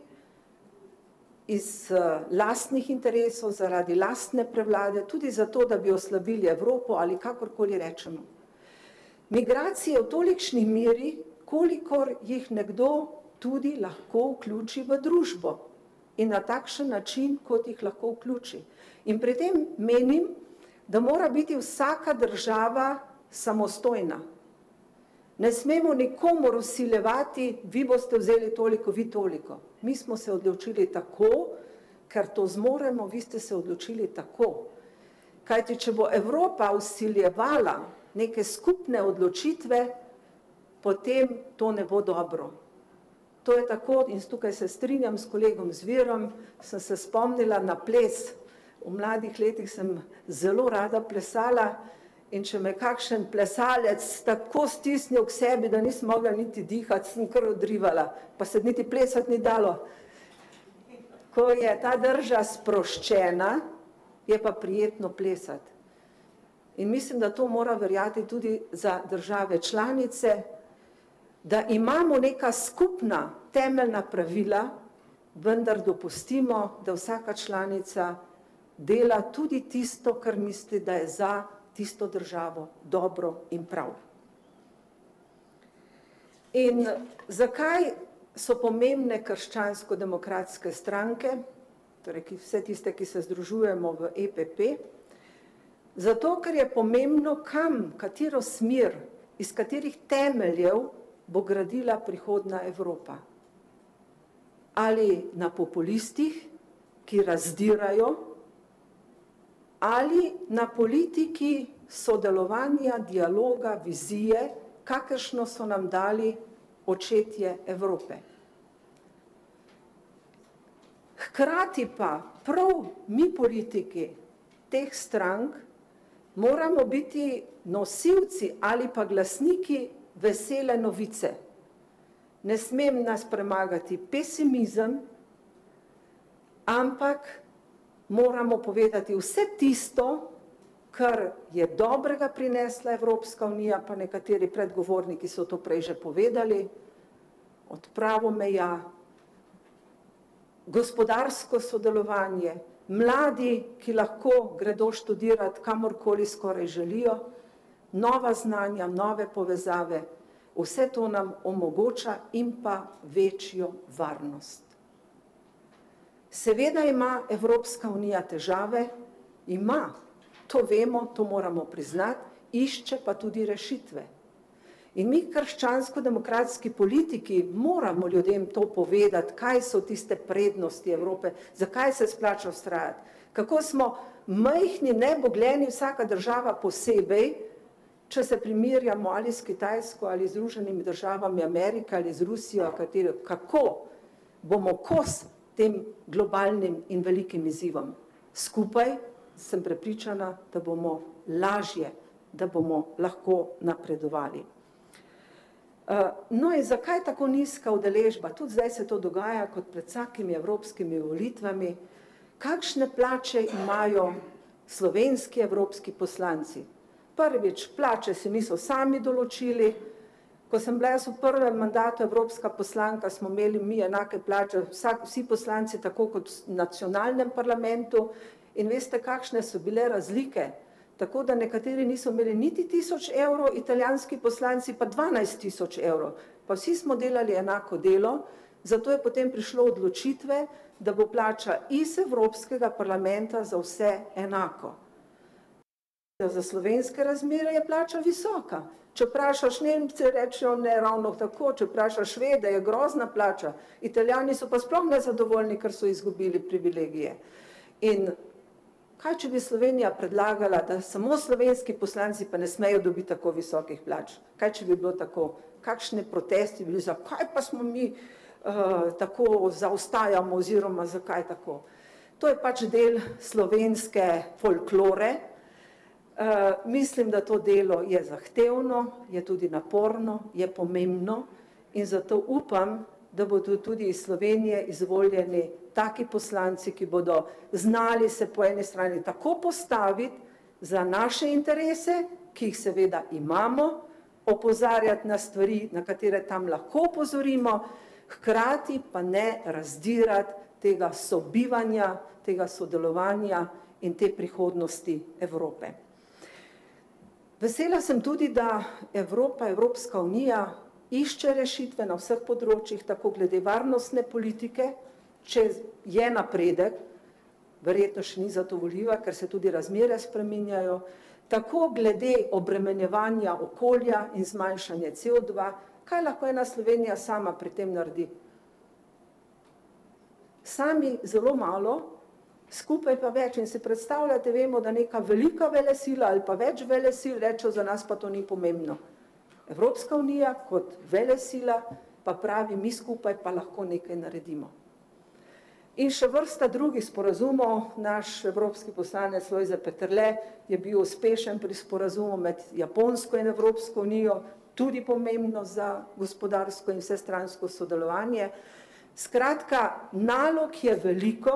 iz lastnih interesov, zaradi lastne prevlade, tudi zato, da bi oslabili Evropo ali kakorkoli rečemo. Migracije v tolikšni meri, kolikor jih nekdo tudi lahko vključi v družbo in na takšen način, kot jih lahko vključi. In pri tem menim, da mora biti vsaka država samostojna. Ne smemo nikomur vsiljevati, vi boste vzeli toliko, vi toliko. Mi smo se odločili tako, ker to zmoremo, vi ste se odločili tako. Kajti, če bo Evropa vsiljevala neke skupne odločitve, potem to ne bo dobro. To je tako, in tukaj se strinjam s kolegom Zvirom, sem se spomnila na ples. V mladih letih sem zelo rada plesala, in če me kakšen plesalec tako stisnil k sebi, da nisem mogla niti dihati, sem kar odrivala, pa se niti plesati ni dalo. Ko je ta drža sproščena, je pa prijetno plesati. In mislim, da to mora veljati tudi za države članice, da imamo neka skupna temeljna pravila, vendar dopustimo, da vsaka članica dela tudi tisto, kar misli, da je za tisto državo dobro in prav. In zakaj so pomembne krščansko-demokratske stranke, torej vse tiste, ki se združujemo v EPP? Zato, ker je pomembno, kam, katero smer, iz katerih temeljev bo gradila prihodna Evropa. Ali na populistih, ki razdirajo, ali na politiki sodelovanja, dialoga, vizije, kakršno so nam dali očetje Evrope. Hkrati pa prav mi politiki teh strank moramo biti nosilci ali pa glasniki vesele novice. Ne smem nas premagati pesimizem, ampak moramo povedati vse tisto, kar je dobrega prinesla Evropska unija, pa nekateri predgovorniki so to prej že povedali, odpravo meja, gospodarsko sodelovanje, mladi, ki lahko gredo študirati kamorkoli skoraj želijo, nova znanja, nove povezave, vse to nam omogoča in pa večjo varnost. Seveda ima Evropska unija težave, ima, to vemo, to moramo priznati, išče pa tudi rešitve. In mi, krščansko-demokratski politiki, moramo ljudem to povedati, kaj so tiste prednosti Evrope, zakaj se splača vztrajati, kako smo majhni, nebogljeni, vsaka država posebej, če se primerjamo ali s Kitajsko, ali z Združenimi državami Amerike, ali z Rusijo, kako bomo kos tem globalnim in velikim izzivom. Skupaj sem prepričana, da bomo lažje, da bomo lahko napredovali. No in zakaj tako nizka udeležba? Tudi zdaj se to dogaja kot pred vsakimi evropskimi volitvami. Kakšne plače imajo slovenski evropski poslanci? Prvič, plače si niso sami določili. Ko sem bila jaz v prvem mandatu evropska poslanka, smo imeli mi enake plače, vsi poslanci tako kot v nacionalnem parlamentu, in veste, kakšne so bile razlike. Tako da nekateri niso imeli niti 1000 evrov, italijanski poslanci pa 12 000 evrov. Pa vsi smo delali enako delo, zato je potem prišlo odločitve, da bo plača iz Evropskega parlamenta za vse enako. Za slovenske razmere je plača visoka. Če vprašaš Nemce, rečejo ne ravno tako, če vprašaš Švede, je grozna plača. Italijani so pa sploh nezadovoljni, ker so izgubili privilegije. In kaj, če bi Slovenija predlagala, da samo slovenski poslanci pa ne smejo dobiti tako visokih plač? Kaj, če bi bilo tako? Kakšne protesti bili, zakaj pa smo mi tako zaostajamo oziroma zakaj tako? To je pač del slovenske folklore. Mislim, da to delo je zahtevno, je tudi naporno, je pomembno in zato upam, da bodo tudi iz Slovenije izvoljeni taki poslanci, ki bodo znali se po eni strani tako postaviti za naše interese, ki jih seveda imamo, opozarjati na stvari, na katere tam lahko opozorimo, hkrati pa ne razdirati tega sobivanja, tega sodelovanja in te prihodnosti Evrope. Vesela sem tudi, da Evropska unija išče rešitve na vseh področjih, tako glede varnostne politike, če je napredek, verjetno še ni zadovoljiva, ker se tudi razmere spreminjajo, tako glede obremenjevanja okolja in zmanjšanja CO2, kaj lahko ena Slovenija sama pri tem naredi? Sami zelo malo, skupaj pa več. In si predstavljate, vemo, da neka velika velesila ali pa več velesil rečejo, za nas pa to ni pomembno. Evropska unija kot velesila pa pravi, mi skupaj pa lahko nekaj naredimo. In še vrsta drugih sporazumov. Naš evropski poslanec Lojze Peterle je bil uspešen pri sporazumu med Japonsko in Evropsko unijo, tudi pomembno za gospodarsko in vsestransko sodelovanje. Skratka, nalog je veliko,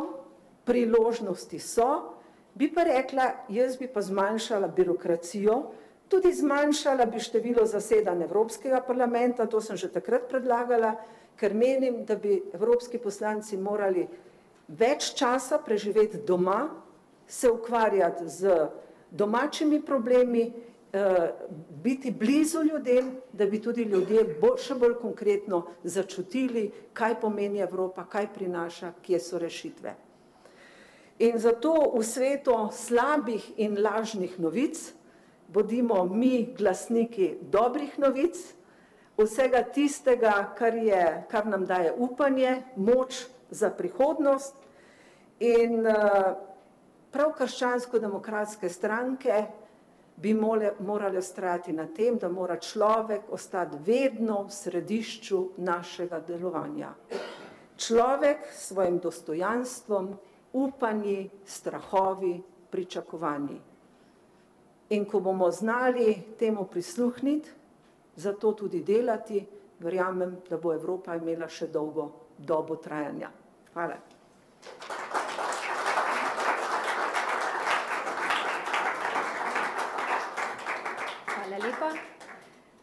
priložnosti so, bi pa rekla, jaz bi pa zmanjšala birokracijo, tudi zmanjšala bi število zasedanj Evropskega parlamenta, to sem že takrat predlagala, ker menim, da bi evropski poslanci morali več časa preživeti doma, se ukvarjati z domačimi problemi, biti blizu ljudem, da bi tudi ljudje še bolj konkretno začutili, kaj pomeni Evropa, kaj prinaša, kje so rešitve. In zato v svetu slabih in lažnih novic bodimo mi glasniki dobrih novic, vsega tistega, kar nam daje upanje, moč za prihodnost. In prav krščansko-demokratske stranke bi morali vztrajati na tem, da mora človek ostati vedno v središču našega delovanja. Človek s svojim dostojanstvom, upanji, strahovi, pričakovanji. In ko bomo znali temu prisluhniti, zato tudi delati, verjamem, da bo Evropa imela še dolgo dobo trajanja. Hvala. Hvala lepa.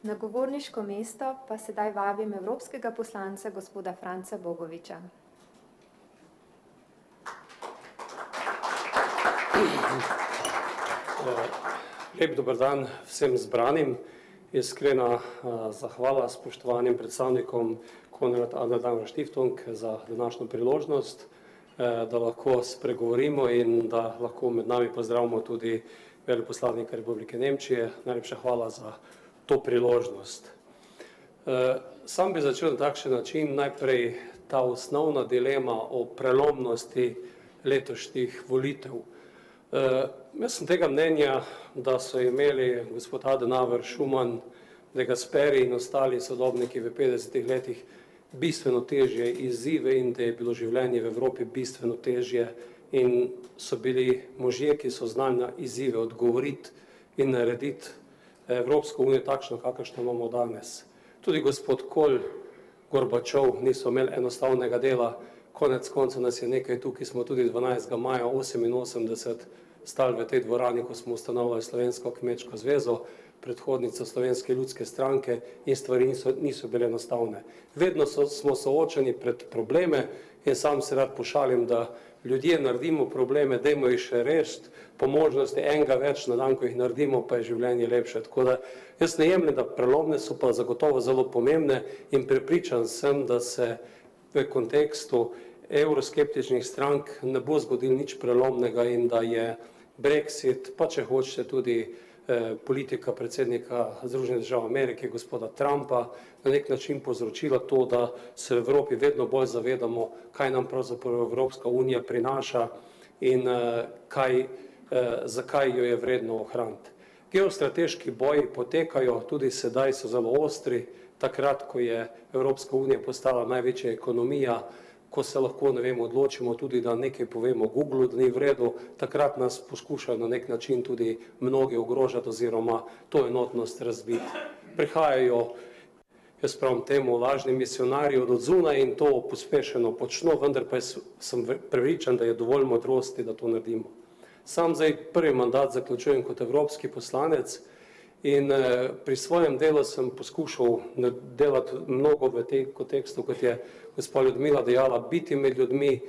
Na govorniško mesto pa sedaj vabim evropskega poslanca gospoda Franca Bogoviča. Lep dober dan vsem zbranim. Iskrena zahvala spoštovanim predstavnikom Konrad Adenauer Stiftung za današnjo priložnost, da lahko spregovorimo in da lahko med nami pozdravimo tudi veleposlanika Republike Nemčije. Najlepša hvala za to priložnost. Sam bi začel na takšen način, najprej ta osnovna dilema o prelomnosti letošnjih volitev. Jaz sem tega mnenja, da so imeli gospod Adenauer, Schuman, De Gasperi in ostali sodobniki v 50 letih bistveno težje izzive in da je bilo življenje v Evropi bistveno težje in so bili možje, ki so znali na izzive odgovoriti in narediti Evropsko unijo takšno, kakršno imamo danes. Tudi gospod Kohl, Gorbačov niso imeli enostavnega dela, konec konca nas je nekaj tukaj, smo tudi 12. maja 1988 stali v tej dvorani, ko smo ustanovili Slovensko kmečko zvezo, predhodnico Slovenske ljudske stranke in stvari niso bile enostavne. Vedno smo soočeni pred probleme in sam se rad pošalim, da ljudje naredimo probleme, dajmo jih še rešiti, po možnosti enega več na dan, ko jih naredimo, pa je življenje lepše. Tako da jaz ne jemljem, da prelomne so pa zagotovo zelo pomembne in prepričan sem, da se v kontekstu evroskeptičnih strank ne bo zgodil nič prelomnega in da je Brexit, pa če hočete tudi politika predsednika Združenih držav Amerike, gospoda Trumpa, na nek način povzročila to, da se v Evropi vedno bolj zavedamo, kaj nam pravzaprav Evropska unija prinaša in zakaj jo je vredno ohraniti. Geostrateški boji potekajo, tudi sedaj so zelo ostri, takrat, ko je Evropska unija postala največja ekonomija, ko se lahko, ne vem, odločimo tudi, da nekaj povemo Google, da ni v redu, takrat nas poskušajo na nek način tudi mnogi ogrožati oziroma to enotnost razbiti. Prihajajo, jaz pravim temu, lažni misionarji od odzunaj in to pospešeno počno, vendar pa sem prepričan, da je dovolj modrosti, da to naredimo. Sam zdaj prvi mandat zaključujem kot evropski poslanec in pri svojem delu sem poskušal delati mnogo v tem kontekstu, kot je gospa Ljudmila dejala, biti med ljudmi,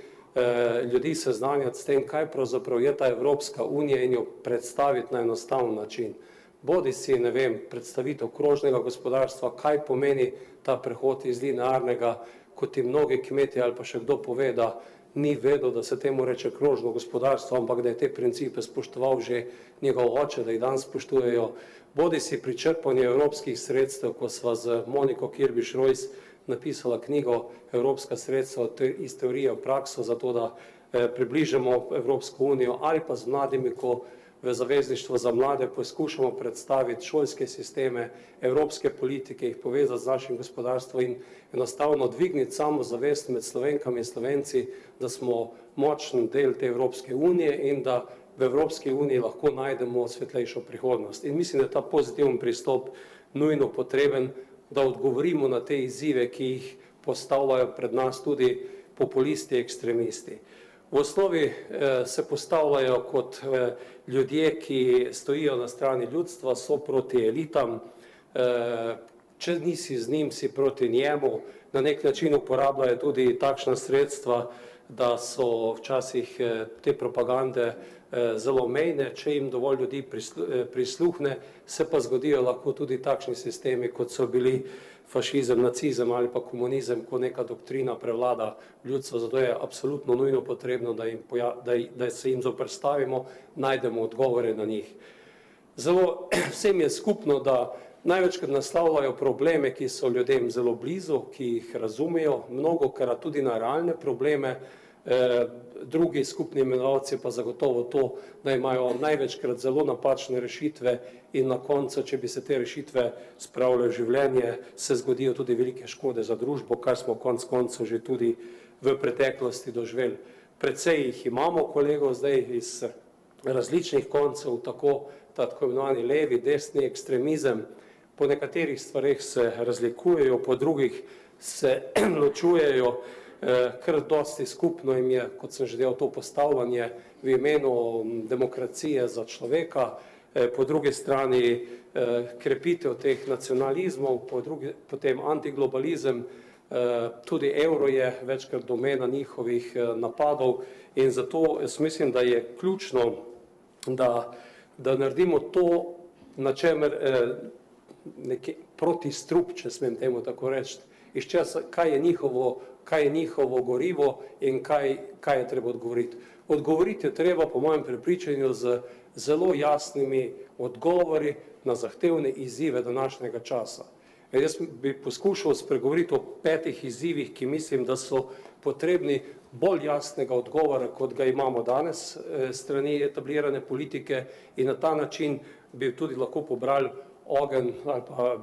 ljudi seznanjati s tem, kaj pravzaprav je ta Evropska unija in jo predstaviti na enostaven način. Bodi si, ne vem, predstavitev krožnega gospodarstva, kaj pomeni ta prehod iz linearnega, kot ti mnogi kmetje ali pa še kdo pove, da ni vedel, da se temu reče krožno gospodarstvo, ampak da je te principe spoštoval že njegov oče, da jih danes spoštujejo. Bodi si pri črpanju evropskih sredstev, ko sva z Moniko Kirbiš-Rojs napisala knjigo Evropska sredstva iz teorije v prakso, zato da približamo Evropsko unijo, ali pa z mladimi, ko v Zavezništvu za mlade poskušamo predstaviti šolske sisteme, evropske politike, jih povezati z našim gospodarstvom in enostavno dvigniti samozavest med Slovenkami in Slovenci, da smo močen del te Evropske unije in da v Evropski uniji lahko najdemo svetlejšo prihodnost. In mislim, da je ta pozitiven pristop nujno potreben, da odgovorimo na te izzive, ki jih postavljajo pred nas tudi populisti, ekstremisti. V osnovi se postavljajo kot ljudje, ki stojijo na strani ljudstva, so proti elitam, če nisi z njim, si proti njemu, na nek način uporabljajo tudi takšna sredstva, da so včasih te propagande zelo mejne, če jim dovolj ljudi prisluhne, se pa zgodijo lahko tudi takšni sistemi, kot so bili fašizem, nacizem ali pa komunizem, ko neka doktrina prevlada ljudstvo, zato je absolutno nujno potrebno, da se jim zoperstavimo, najdemo odgovore na njih. Zelo vsem je skupno, da največkrat naslavljajo probleme, ki so ljudem zelo blizu, ki jih razumejo, mnogokrat tudi na realne probleme, drugi skupni imenovalci pa zagotovo to, da imajo največkrat zelo napačne rešitve in na koncu, če bi se te rešitve spravile v življenje, se zgodijo tudi velike škode za družbo, kar smo konec koncev že tudi v preteklosti doživeli. Precej jih imamo kolegov zdaj iz različnih koncev, tako imenovani levi, desni ekstremizem, po nekaterih stvareh se razlikujejo, po drugih se ločujejo, kar dosti skupno jim je, kot sem že delal, to postavljanje v imenu demokracije za človeka, po drugi strani krepitev teh nacionalizmov, potem antiglobalizem, tudi evro je večkrat domena njihovih napadov in zato jaz mislim, da je ključno, da naredimo to, na čemer neki protistrup, če smem temu tako reči, iz česa, kaj je njihovo gorivo in kaj je treba odgovoriti. Odgovoriti je treba, po mojem prepričanju, z zelo jasnimi odgovori na zahtevne izzive današnjega časa. Jaz bi poskušal spregovoriti o 5 izzivih, ki mislim, da so potrebni bolj jasnega odgovora, kot ga imamo danes strani etablirane politike in na ta način bi tudi lahko pobrali ogenj ali pa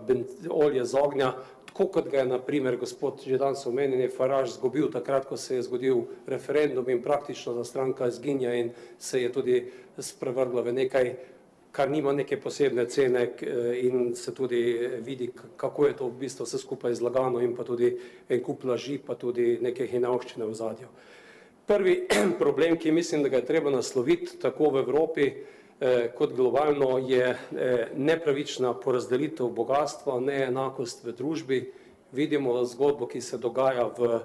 olje z ognja, tako kot ga je na primer gospod že danes omenjeni Farage zgubil takrat, ko se je zgodil referendum in praktično ta stranka izginja in se je tudi sprevrgla v nekaj, kar nima neke posebne cene in se tudi vidi, kako je to v bistvu vse skupaj zlagano in pa tudi en kup laži, pa tudi neke hinavščine v ozadju. Prvi problem, ki mislim, da ga je treba nasloviti tako v Evropi kot globalno, je nepravična porazdelitev bogastva, neenakost v družbi. Vidimo zgodbo, ki se dogaja v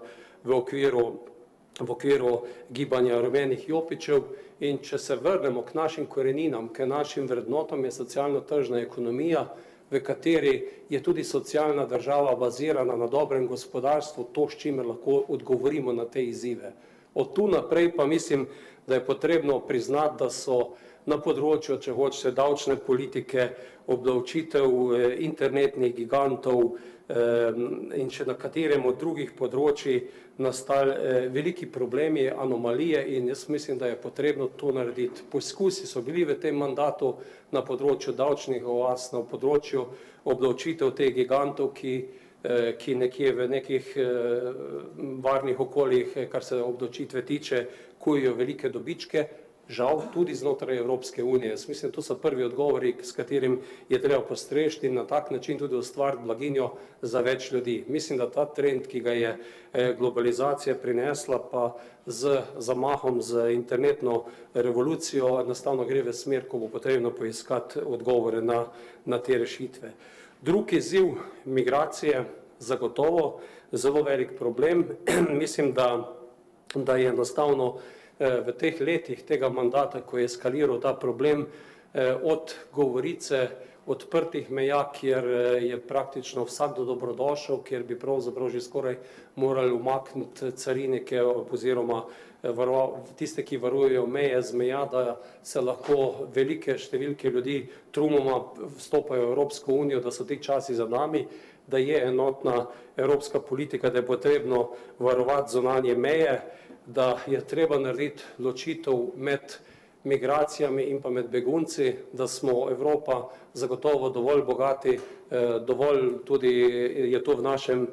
okviru gibanja rumenih jopičev in če se vrnemo k našim koreninam, k našim vrednotam, je socialno-tržna ekonomija, v kateri je tudi socialna država bazirana na dobrem gospodarstvu, to, s čimer lahko odgovorimo na te izzive. Od tu naprej pa mislim, da je potrebno priznati, da so na področju, če hočete, davčne politike, obdavčitev internetnih gigantov in še na katerem od drugih področji nastali veliki problemi, anomalije in jaz mislim, da je potrebno to narediti. Poskusi so bili v tem mandatu na področju davčnih oaz, na področju obdavčitev teh gigantov, ki nekje v nekih varnih okoljih, kar se obdavčitve tiče, kujejo velike dobičke, žal tudi znotraj Evropske unije. Jaz mislim, to so prvi odgovori, s katerim je treba postrežiti in na tak način tudi ustvariti blaginjo za več ljudi. Mislim, da ta trend, ki ga je globalizacija prinesla, pa z zamahom, z internetno revolucijo, enostavno gre v smer, ko bo potrebno poiskati odgovore na te rešitve. Drugi izziv, migracije, zagotovo zelo velik problem. Mislim, da da je enostavno v teh letih tega mandata, ko je eskaliral ta problem, od govorice odprtih meja, kjer je praktično vsakdo dobrodošel, kjer bi pravzaprav že skoraj morali umakniti carinike oziroma tiste, ki varujejo meje z meja, da se lahko velike številke ljudi trumoma vstopajo v Evropsko unijo, da so ti časi za nami, da je enotna evropska politika, da je potrebno varovati zunanje meje, da je treba narediti ločitev med migracijami in pa med begunci, da smo Evropa zagotovo dovolj bogati, dovolj tudi je to v našem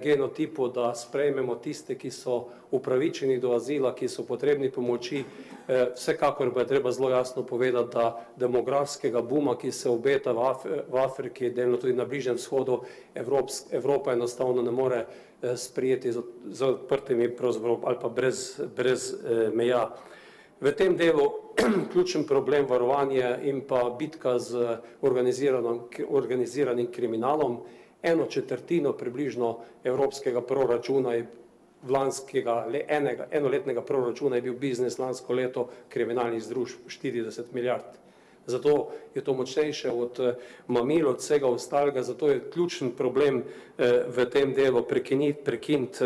genotipu, da sprejmemo tiste, ki so upravičeni do azila, ki so potrebni pomoči. Vsekakor pa je treba zelo jasno povedati, da demografskega buma, ki se obeta v Afriki, delno tudi na Bližnjem vzhodu, Evropa enostavno ne more sprijeti z odprtimi ali pa brez meja. V tem delu ključen problem varovanje in pa bitka z organiziranim kriminalom. 1/4 približno evropskega proračuna je enoletnega proračuna je bil biznis lansko leto kriminalnih združb 40 milijard. Zato je to močnejše od mamil, od vsega ostalega, zato je ključen problem v tem delu prekiniti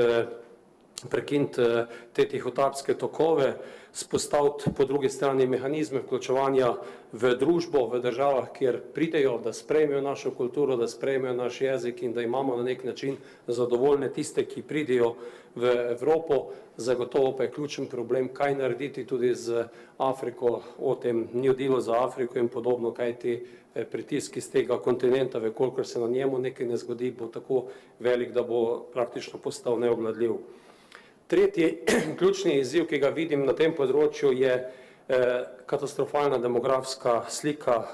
te tihotapske tokove, spostaviti po drugi strani mehanizme vključevanja v družbo, v državah, kjer pridejo, da sprejmejo našo kulturo, da sprejmejo naš jezik in da imamo na nek način zadovoljne tiste, ki pridejo v Evropo. Zagotovo pa je ključen problem, kaj narediti tudi z Afriko, o tem New Dealu za Afriko in podobno, kaj ti pritisk iz tega kontinenta, kolikor se na njemu nekaj ne zgodi, bo tako velik, da bo praktično postal neobvladljiv. Tretji ključni izziv, ki ga vidim na tem področju, je katastrofalna demografska slika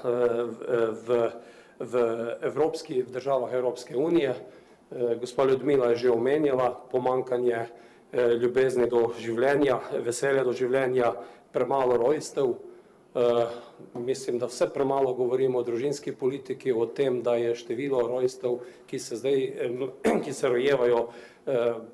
v državah Evropske unije. Gospa Ljudmila je že omenjala pomanjkanje ljubezni do življenja, veselja do življenja, premalo rojstev. Mislim, da vse premalo govorimo o družinski politiki, o tem, da je število rojstev, ki se rojevajo,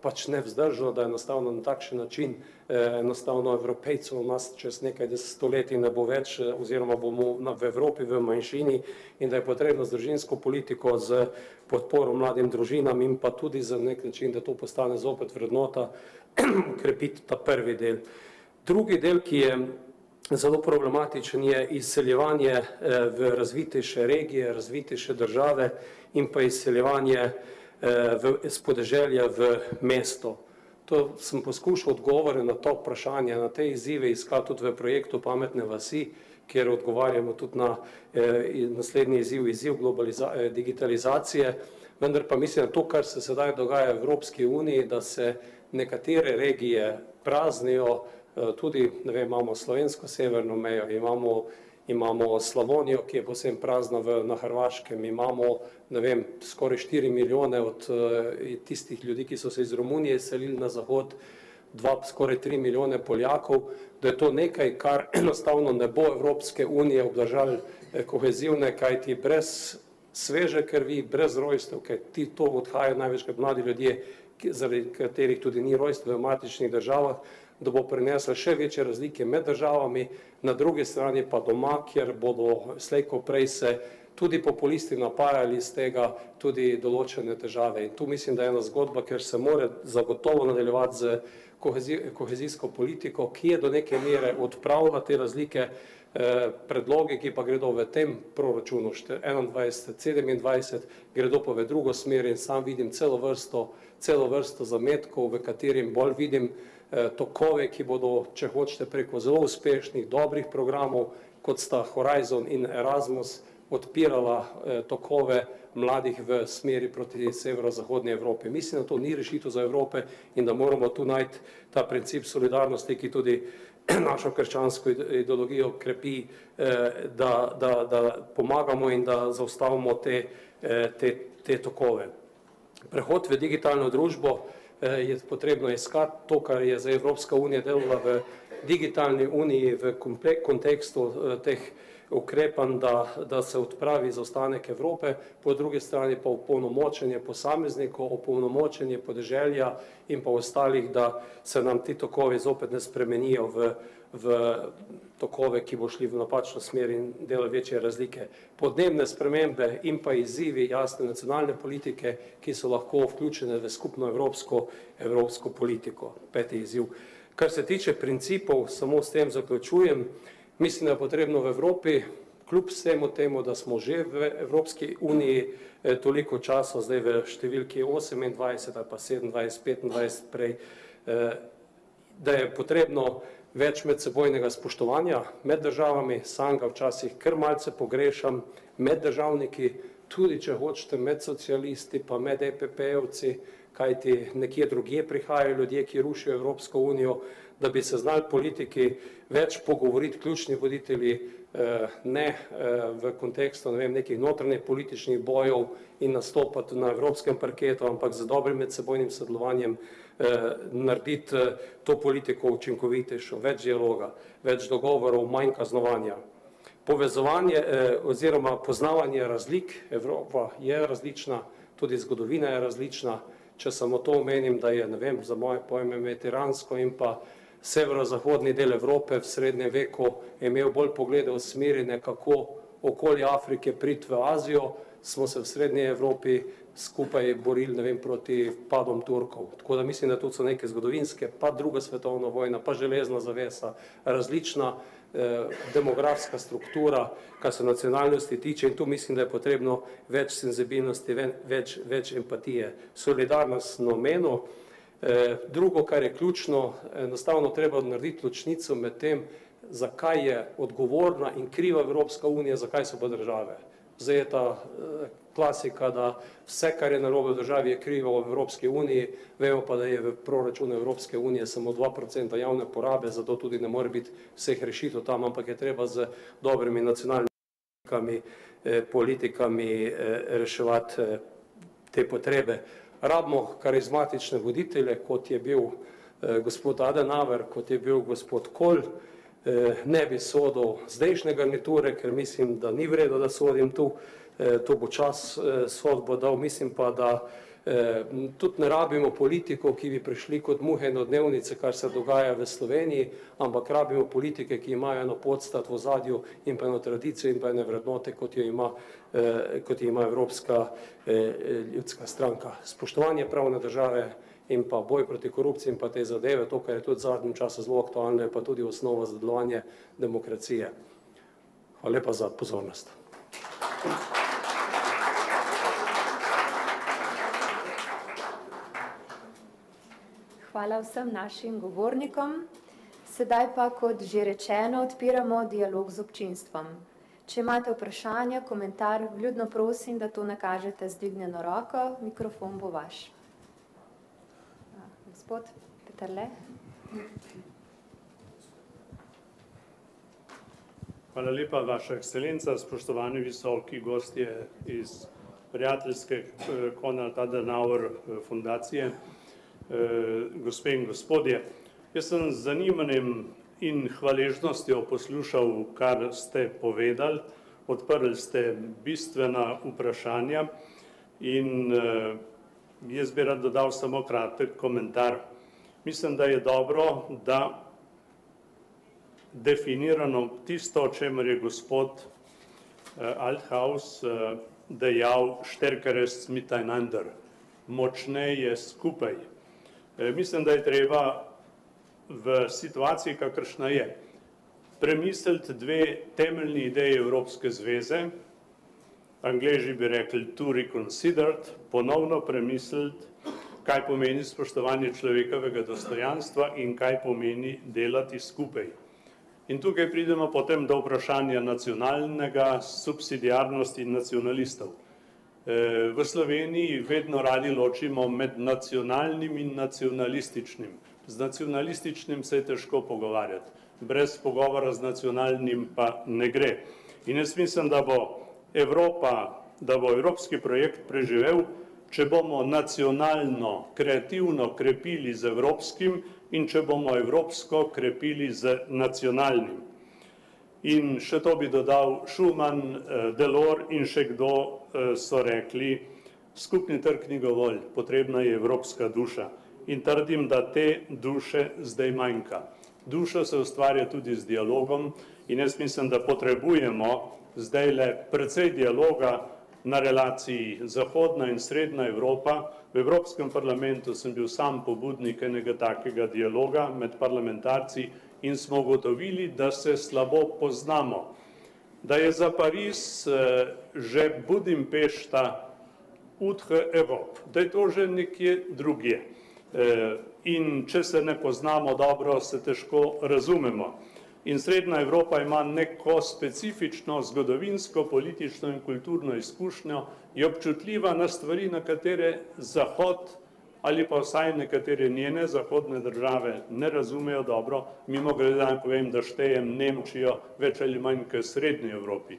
pač nevzdržno, da enostavno na takšen način enostavno Evropejcev nas čez nekaj stoletij ne bo več oziroma bomo v Evropi v manjšini in da je potrebno z družinsko politiko, z podporo mladim družinam in pa tudi za nek način, da to postane zopet vrednota, krepiti ta prvi del. Drugi del, ki je zelo problematičen, je izseljevanje v razvitejše regije, razvitejše države in pa izseljevanje z podeželja v mesto. To sem poskušal odgovore na to vprašanje, na te izzive iskati tudi v projektu Pametne vasi, kjer odgovarjamo tudi na naslednji izziv digitalizacije, vendar pa mislim, da to, kar se sedaj dogaja v Evropski uniji, da se nekatere regije praznijo, tudi, ne vem, imamo slovensko severno mejo, imamo Slavonijo, ki je povsem prazna na Hrvaškem, imamo, ne vem, skoraj 4 milijone od tistih ljudi, ki so se iz Romunije selili na zahod, skoraj 3 milijone Poljakov, da je to nekaj, kar enostavno ne bo Evropske unije obdržalo kohezivne, kajti brez sveže krvi, brez rojstev, kajti to odhajajo največkrat mladi ljudje, zaradi katerih tudi ni rojstev v matičnih državah, da bo prinesla še večje razlike med državami, na drugi strani pa doma, kjer bodo slejko prej se tudi populisti napajali iz tega tudi določene težave. In tu mislim, da je ena zgodba, ker se mora zagotovo nadaljevati z kohezijsko politiko, ki je do neke mere odpravila te razlike, predloge, ki pa gredo v tem proračunu 2021-2027, gredo pa v drugo smer in sam vidim celo vrsto zametkov, v katerim bolj vidim tokove, ki bodo, če hočete, preko zelo uspešnih, dobrih programov, kot sta Horizon in Erasmus, odpirala tokove mladih v smeri proti severozahodni Evropi. Mislim, da to ni rešitev za Evrope in da moramo tu najti ta princip solidarnosti, ki tudi našo krščansko ideologijo krepi, da pomagamo in da zaustavimo te tokove. Prehod v digitalno družbo je potrebno iskati to, kar je za Evropska unija delala v digitalni uniji v kontekstu teh ukrepanj, da se odpravi zaostanek Evrope, po drugi strani pa opolnomočenje posameznikov, opolnomočenje podeželja in pa ostalih, da se nam ti tokovi zopet ne spremenijo v tokove, ki bo šli v napačno smer in delajo večje razlike. Podnebne spremembe in pa izzivi jasne nacionalne politike, ki so lahko vključene v skupno evropsko politiko. Peti izziv. Kar se tiče principov, samo s tem zaključujem, mislim, da je potrebno v Evropi, kljub vsemu temu, da smo že v Evropski uniji toliko časa, zdaj v številki 28 ali pa 27, 25 prej, da je potrebno več medsebojnega spoštovanja med državami, sam ga včasih kar malce pogrešam, med državniki, tudi če hočete med socialisti pa med EPP-evci, kajti nekje drugje prihajajo ljudje, ki rušijo Evropsko unijo, da bi se znali politiki več pogovoriti, ključni voditelji, ne v kontekstu nekih notranjih političnih bojev in nastopati na evropskem parketu, ampak z dobrim medsebojnim sodelovanjem narediti to politiko učinkovitejšo, več dialoga, več dogovorov, manj kaznovanja. Povezovanje oziroma poznavanje razlik, Evropa je različna, tudi zgodovina je različna, če samo to omenim, da je, ne vem, za moje pojme mediteransko in pa severozahodni del Evrope v srednjem veku imel bolj poglede usmerjene, kako okoli Afrike priti v Azijo, smo se v srednji Evropi skupaj borili, ne vem, proti padom Turkov. Tako da mislim, da tudi so neke zgodovinske, pa druga svetovna vojna, pa železna zavesa, različna demografska struktura, kar se nacionalnosti tiče, in tu mislim, da je potrebno več senzibilnosti, več empatije, solidarnost na omenu. Drugo, kar je ključno, enostavno treba narediti ločnico med tem, zakaj je odgovorna in kriva Evropska unija, zakaj so pa države. Zdaj je ta klasika, da vse, kar je narobe v državi, je krivo v Evropski uniji, vemo pa, da je v proračunu Evropske unije samo 2% javne porabe, zato tudi ne more biti vseh rešitev tam, ampak je treba z dobrimi nacionalnimi politikami reševati te potrebe. Rabimo karizmatične voditelje, kot je bil gospod Adenauer, kot je bil gospod Kohl, ne bi sodil zdajšnje garniture, ker mislim, da ni vredno, da sodim tu, to bo čas sodbo dal, mislim pa, da tudi ne rabimo politikov, ki bi prišli kot muhe na dnevnice, kar se dogaja v Sloveniji, ampak rabimo politike, ki imajo eno podstat v ozadju in pa eno tradicijo in pa ene vrednote, kot jo ima Evropska ljudska stranka. Spoštovanje pravne države in pa boj proti korupciji in pa te zadeve, to, kar je tudi v zadnjem času zelo aktualno, je pa tudi osnova za delovanje demokracije. Hvala lepa za pozornost. Hvala vsem našim govornikom. Sedaj pa, kot že rečeno, odpiramo dialog z občinstvom. Če imate vprašanja, komentar, vljudno prosim, da to nakažete z dvignjeno roko, mikrofon bo vaš. Gospod Peterle. Hvala lepa, Vaša ekscelenca, spoštovani visoki gostje iz prijateljske Konrad Adenauer fundacije, gospe in gospodje. Jaz sem z zanimanjem in hvaležnostjo poslušal, kar ste povedali, odprli ste bistvena vprašanja in jaz bi rad dodal samo kratek komentar. Mislim, da je dobro, da definirano tisto, o čemer je gospod Althaus dejal stärkeres miteinander, močneje skupaj. Mislim, da je treba v situaciji, kakršna je, premisliti dve temeljni ideji Evropske zveze, Angleži bi rekli to reconsidered, ponovno premisliti, kaj pomeni spoštovanje človekovega dostojanstva in kaj pomeni delati skupaj. In tukaj pridemo potem do vprašanja nacionalnega, subsidiarnosti in nacionalistov. V Sloveniji vedno radi ločimo med nacionalnim in nacionalističnim. Z nacionalističnim se je težko pogovarjati, brez pogovora z nacionalnim pa ne gre. In jaz mislim, da bo evropski projekt preživel, če bomo nacionalno, kreativno krepili z evropskim in če bomo evropsko krepili z nacionalnim. In še to bi dodal, Schuman, Delors in še kdo so rekli, skupni trg ni dovolj, potrebna je evropska duša. In trdim, da te duše zdaj manjka. Duša se ustvarja tudi z dialogom in jaz mislim, da potrebujemo zdaj le precej dialoga na relaciji Zahodna in Srednja Evropa. V Evropskem parlamentu sem bil sam pobudnik enega takega dialoga med parlamentarci in smo ugotovili, da se slabo poznamo. Da je za Pariz že Budimpešta Outre Europe, da je to že nekje drugje. In če se ne poznamo dobro, se težko razumemo. In Srednja Evropa ima neko specifično zgodovinsko, politično in kulturno izkušnjo, je občutljiva na stvari, na katere Zahod ali pa vsaj nekatere njene zahodne države ne razumejo dobro. Mimogrede naj povem, da štejem Nemčijo več ali manj k Srednji Evropi.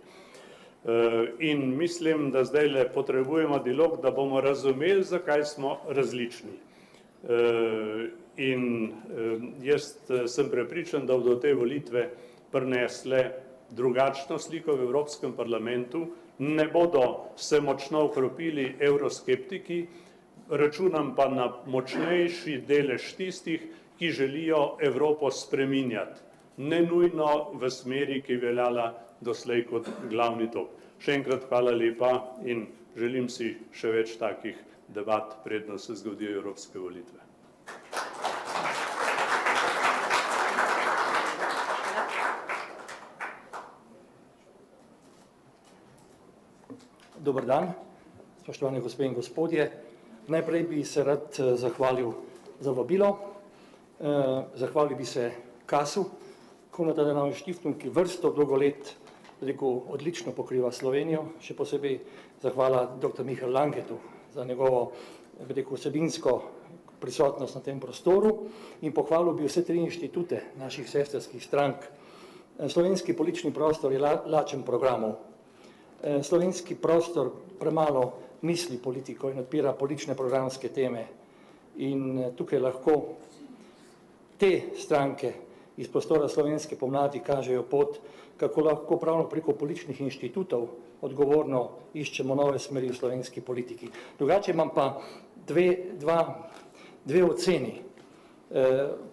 In mislim, da zdaj potrebujemo dialog, da bomo razumeli, zakaj smo različni. In jaz sem prepričan, da bodo te volitve prinesle drugačno sliko v Evropskem parlamentu, ne bodo se močno okropili evroskeptiki, računam pa na močnejši delež tistih, ki želijo Evropo spreminjati, ne nujno v smeri, ki je veljala doslej kot glavni tok. Še enkrat hvala lepa in želim si še več takih debat, predno se zgodijo evropske volitve. Dober dan, spoštovane gospe in gospodje. Najprej bi se rad zahvalil za vabilo. Zahvalil bi se KAS-u, Konrad Adenauer Stiftung, ki vrsto dolgo let odlično pokriva Slovenijo, še posebej zahvala dr. Michael Langetu za njegovo vsebinsko prisotnost na tem prostoru in pohvalil bi vse 3 inštitute naših sestrskih strank. Slovenski politični prostor je lačen programov. Slovenski prostor premalo misli politiko in odpira politične programske teme. In tukaj lahko te stranke iz prostora slovenske pomladi kažejo pot, kako lahko pravno preko političnih inštitutov odgovorno iščemo nove smeri v slovenski politiki. Drugače imam pa dve oceni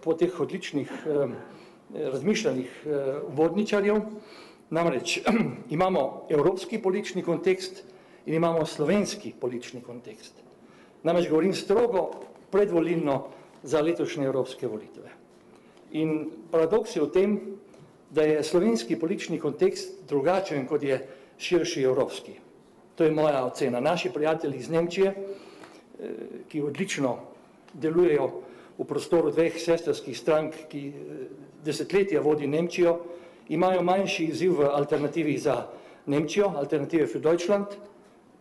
po teh odličnih razmišljanjih uvodničarjev. Namreč imamo evropski politični kontekst in imamo slovenski politični kontekst. Namreč govorim strogo predvolilno za letošnje evropske volitve. In paradoks je v tem, da je slovenski politični kontekst drugačen, kot je širši evropski. To je moja ocena. Naši prijatelji iz Nemčije, ki odlično delujejo v prostoru 2 sestrskih strank, ki desetletja vodi Nemčijo, imajo manjši izziv v alternativi za Nemčijo, Alternative für Deutschland,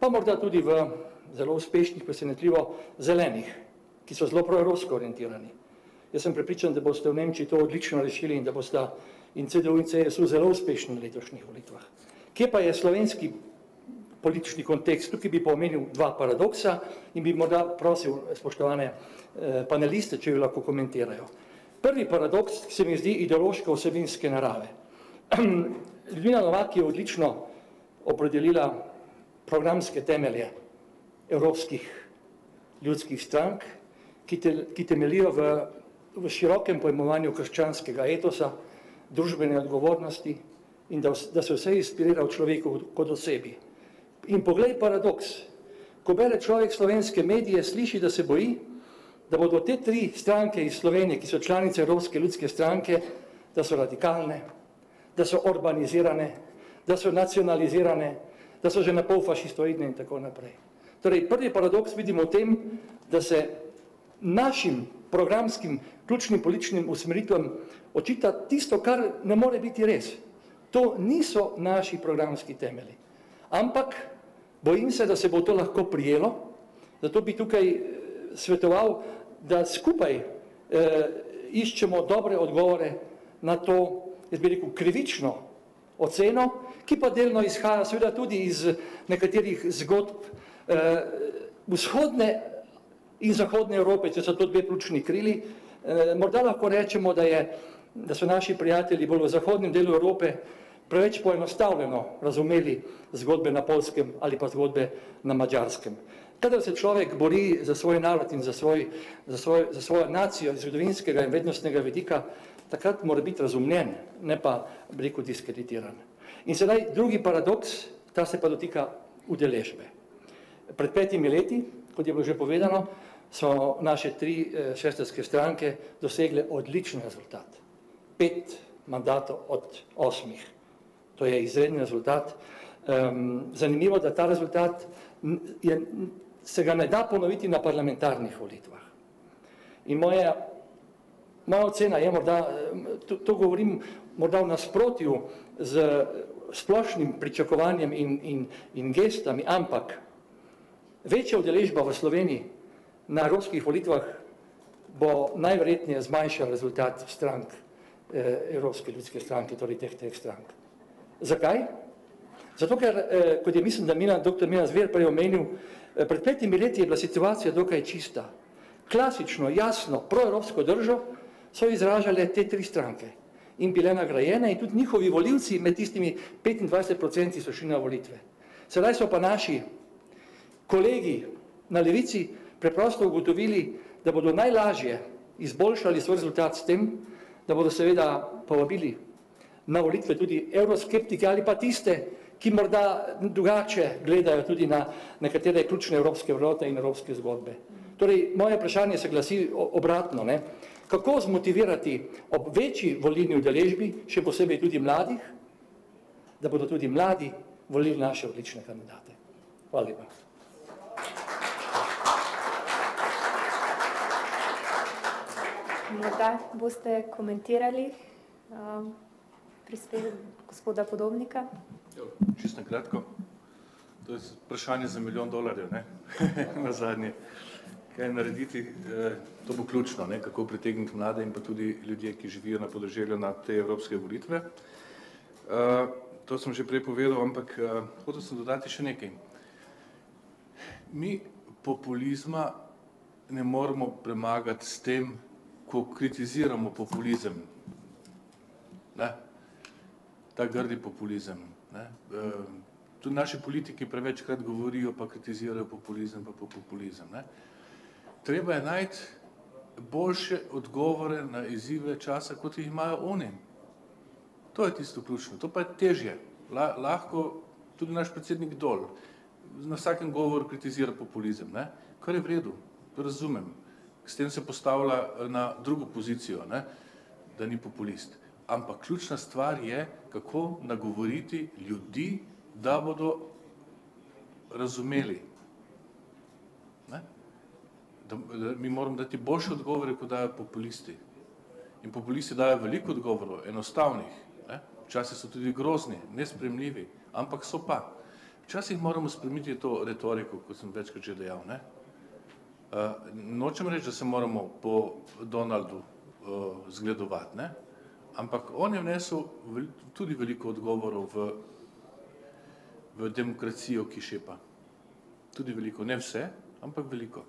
pa morda tudi v zelo uspešnih, presenetljivo zelenih, ki so zelo proevropsko orientirani. Jaz sem prepričan, da boste v Nemčiji to odlično rešili in da boste in CDU in CSU zelo uspešni na letošnjih volitvah. Kje pa je slovenski politični kontekst? Tukaj bi pomenil 2 paradoksa in bi morda prosil spoštovane paneliste, če jo lahko komentirajo. Prvi paradoks se mi zdi ideološko vsebinske narave. Ljudmila Novak je odlično opredelila programske temelje evropskih ljudskih strank, ki temeljijo v širokem pojmovanju krščanskega etosa, družbene odgovornosti in da se vse inspirira v človeku kot osebi. In poglej paradoks, ko bere človek slovenske medije, sliši, da se boji, da bodo te 3 stranke iz Slovenije, ki so članice Evropske ljudske stranke, da so radikalne, da so urbanizirane, da so nacionalizirane, da so že napol fašistoidne in tako naprej. Torej, prvi paradoks vidimo v tem, da se našim programskim ključnim političnim usmeritvam očita tisto, kar ne more biti res. To niso naši programski temelji. Ampak bojim se, da se bo to lahko prijelo, zato bi tukaj svetoval, da skupaj iščemo dobre odgovore na to, jaz bi rekel, krivično oceno, ki pa delno izhaja seveda tudi iz nekaterih zgodb vzhodne in zahodne Evrope, če so to 2 ključni krili. Morda lahko rečemo, da so naši prijatelji bolj v zahodnem delu Evrope preveč poenostavljeno razumeli zgodbe na Poljskem ali pa zgodbe na Madžarskem. Kadar se človek bori za svoj narod in za svojo nacijo iz zgodovinskega in vrednostnega vidika, takrat mora biti razumljen, ne pa, bi rekel, diskreditiran. In sedaj drugi paradoks, ta se pa dotika udeležbe. Pred 5 leti, kot je bilo že povedano, so naše 3 sestrske stranke dosegle odličen rezultat. 5 mandatov od 8. To je izredni rezultat. Zanimivo, da ta rezultat se ga ne da ponoviti na parlamentarnih volitvah. In moja ocena je morda, to govorim morda v nasprotju z splošnim pričakovanjem in gestami, ampak večja udeležba v Sloveniji na evropskih volitvah bo najverjetneje zmanjšal rezultat strank Evropske ljudske stranke, torej teh strank. Zakaj? Zato, ker, kot je mislim, da dr. Milan Zver prej omenil, pred 5 leti je bila situacija dokaj čista. Klasično, jasno, proevropsko držo so izražale te 3 stranke in bile nagrajene in tudi njihovi volivci med tistimi 25% so šli na volitve. Sedaj so pa naši kolegi na levici preprosto ugotovili, da bodo najlažje izboljšali svoj rezultat s tem, da bodo seveda povabili na volitve tudi evroskeptike ali pa tiste, ki morda drugače gledajo tudi na nekatere ključne evropske vrednote in evropske zgodbe. Torej, moje vprašanje se glasi obratno, ne? Kako zmotivirati ob večji volilni udeležbi, še posebej tudi mladih, da bodo tudi mladi volili naše odlične kandidate. Hvala lepa. Morda boste komentirali prispevek gospoda Podobnika? Čisto na kratko. To je vprašanje za $1 milijon, ne? Na zadnje. Kaj narediti, to bo ključno, ne? Kako pritegniti mlade in pa tudi ljudje, ki živijo na podeželju na te evropske volitve. To sem že prej povedal, ampak hotel sem dodati še nekaj. Mi populizma ne moremo premagati s tem, ko kritiziramo populizem. Ne? Ta grdi populizem. Ne? Tudi naši politiki prevečkrat govorijo pa kritizirajo populizem pa populizem. Ne? Treba je najti boljše odgovore na izzive časa, kot jih imajo oni. To je tisto ključno, to pa je težje. Lahko tudi naš predsednik Dol na vsakem govoru kritizira populizem, ne? Kar je v redu, to razumem. S tem se postavlja na drugo pozicijo, ne? Da ni populist. Ampak ključna stvar je, kako nagovoriti ljudi, da bodo razumeli. Ne? Mi moramo dati boljše odgovore, kot dajo populisti. In populisti dajo veliko odgovorov, enostavnih. Ne? Včasih so tudi grozni, nesprejemljivi, ampak so pa. Včasih moramo spremeniti to retoriko, kot sem večkrat že dejal. Ne? Nočem reči, da se moramo po Donaldu zgledovati, ne? Ampak on je vnesel tudi veliko odgovorov v demokracijo, ki šepa. Tudi veliko, ne vse, ampak veliko.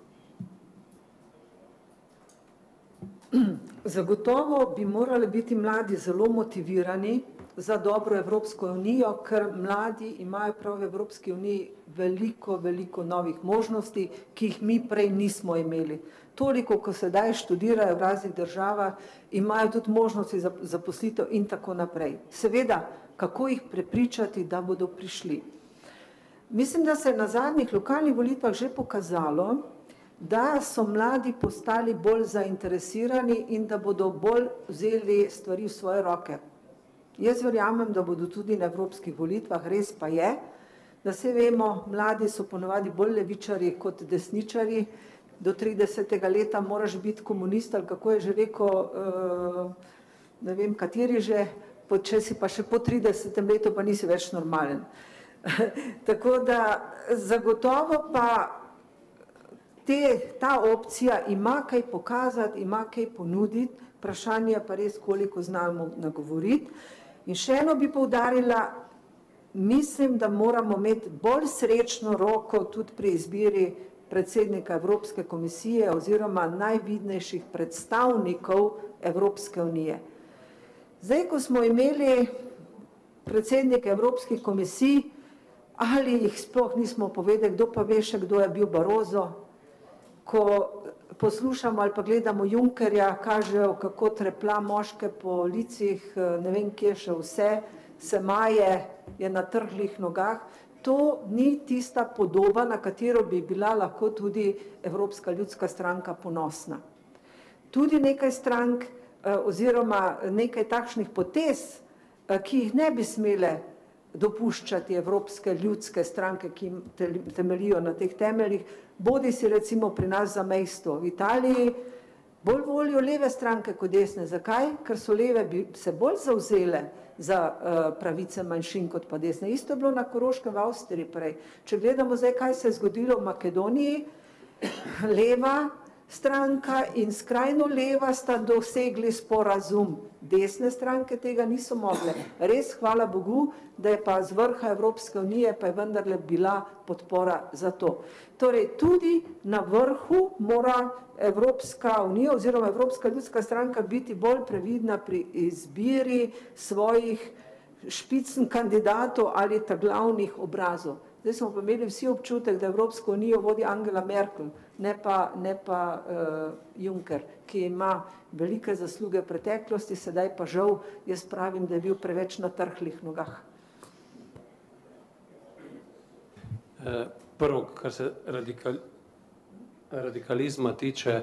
Zagotovo bi morali biti mladi zelo motivirani za dobro Evropsko unijo, ker mladi imajo prav v Evropski uniji veliko novih možnosti, ki jih mi prej nismo imeli. Toliko, ko sedaj študirajo v raznih državah, imajo tudi možnosti za zaposlitev in tako naprej. Seveda, kako jih prepričati, da bodo prišli. Mislim, da se je na zadnjih lokalnih volitvah že pokazalo, da so mladi postali bolj zainteresirani in da bodo bolj vzeli stvari v svoje roke. Jaz verjamem, da bodo tudi na evropskih volitvah, res pa je, da se vemo, mladi so ponavadi bolj levičarji kot desničarji, do 30. leta moraš biti komunist, ali kako je že rekel, ne vem, kateri že, če si pa še po 30. letu, pa nisi več normalen. Tako da zagotovo pa ta opcija ima kaj pokazati, ima kaj ponuditi, vprašanje pa res, koliko znamo nagovoriti. In še eno bi poudarila, mislim, da moramo imeti bolj srečno roko tudi pri izbiri predsednika Evropske komisije oziroma najvidnejših predstavnikov Evropske unije. Zdaj, ko smo imeli predsednik Evropskih komisij, ali jih sploh nismo povedali, kdo pa ve še, kdo je bil Barozo. Ko poslušamo ali pa gledamo Junckerja, kažejo, kako trepla moške po licih, ne vem kje še vse, se maje, je na trhlih nogah. To ni tista podoba, na katero bi bila lahko tudi Evropska ljudska stranka ponosna. Tudi nekaj strank oziroma nekaj takšnih potez, ki jih ne bi smele dopuščati Evropske ljudske stranke, ki temeljijo na teh temeljih, bodi si recimo pri nas za mejstvo. V Italiji bolj volijo leve stranke kot desne. Zakaj? Ker so leve bi se bolj zavzele za pravice manjšin kot pa desne. Isto je bilo na Koroškem v Avstriji prej. Če gledamo zdaj, kaj se je zgodilo v Makedoniji, leva stranka in skrajno leva sta dosegli sporazum. Desne stranke tega niso mogle. Res, hvala Bogu, da je pa z vrha Evropske unije pa je vendarle bila podpora za to. Torej, tudi na vrhu mora Evropska unija oziroma Evropska ljudska stranka biti bolj previdna pri izbiri svojih špicn kandidatov ali ta glavnih obrazov. Zdaj smo pa imeli vsi občutek, da Evropsko unijo vodi Angela Merkel, ne pa Juncker, ki ima velike zasluge v preteklosti, sedaj pa žal, jaz pravim, da je bil preveč na trhlih nogah. Prvo, kar se radikalizma tiče,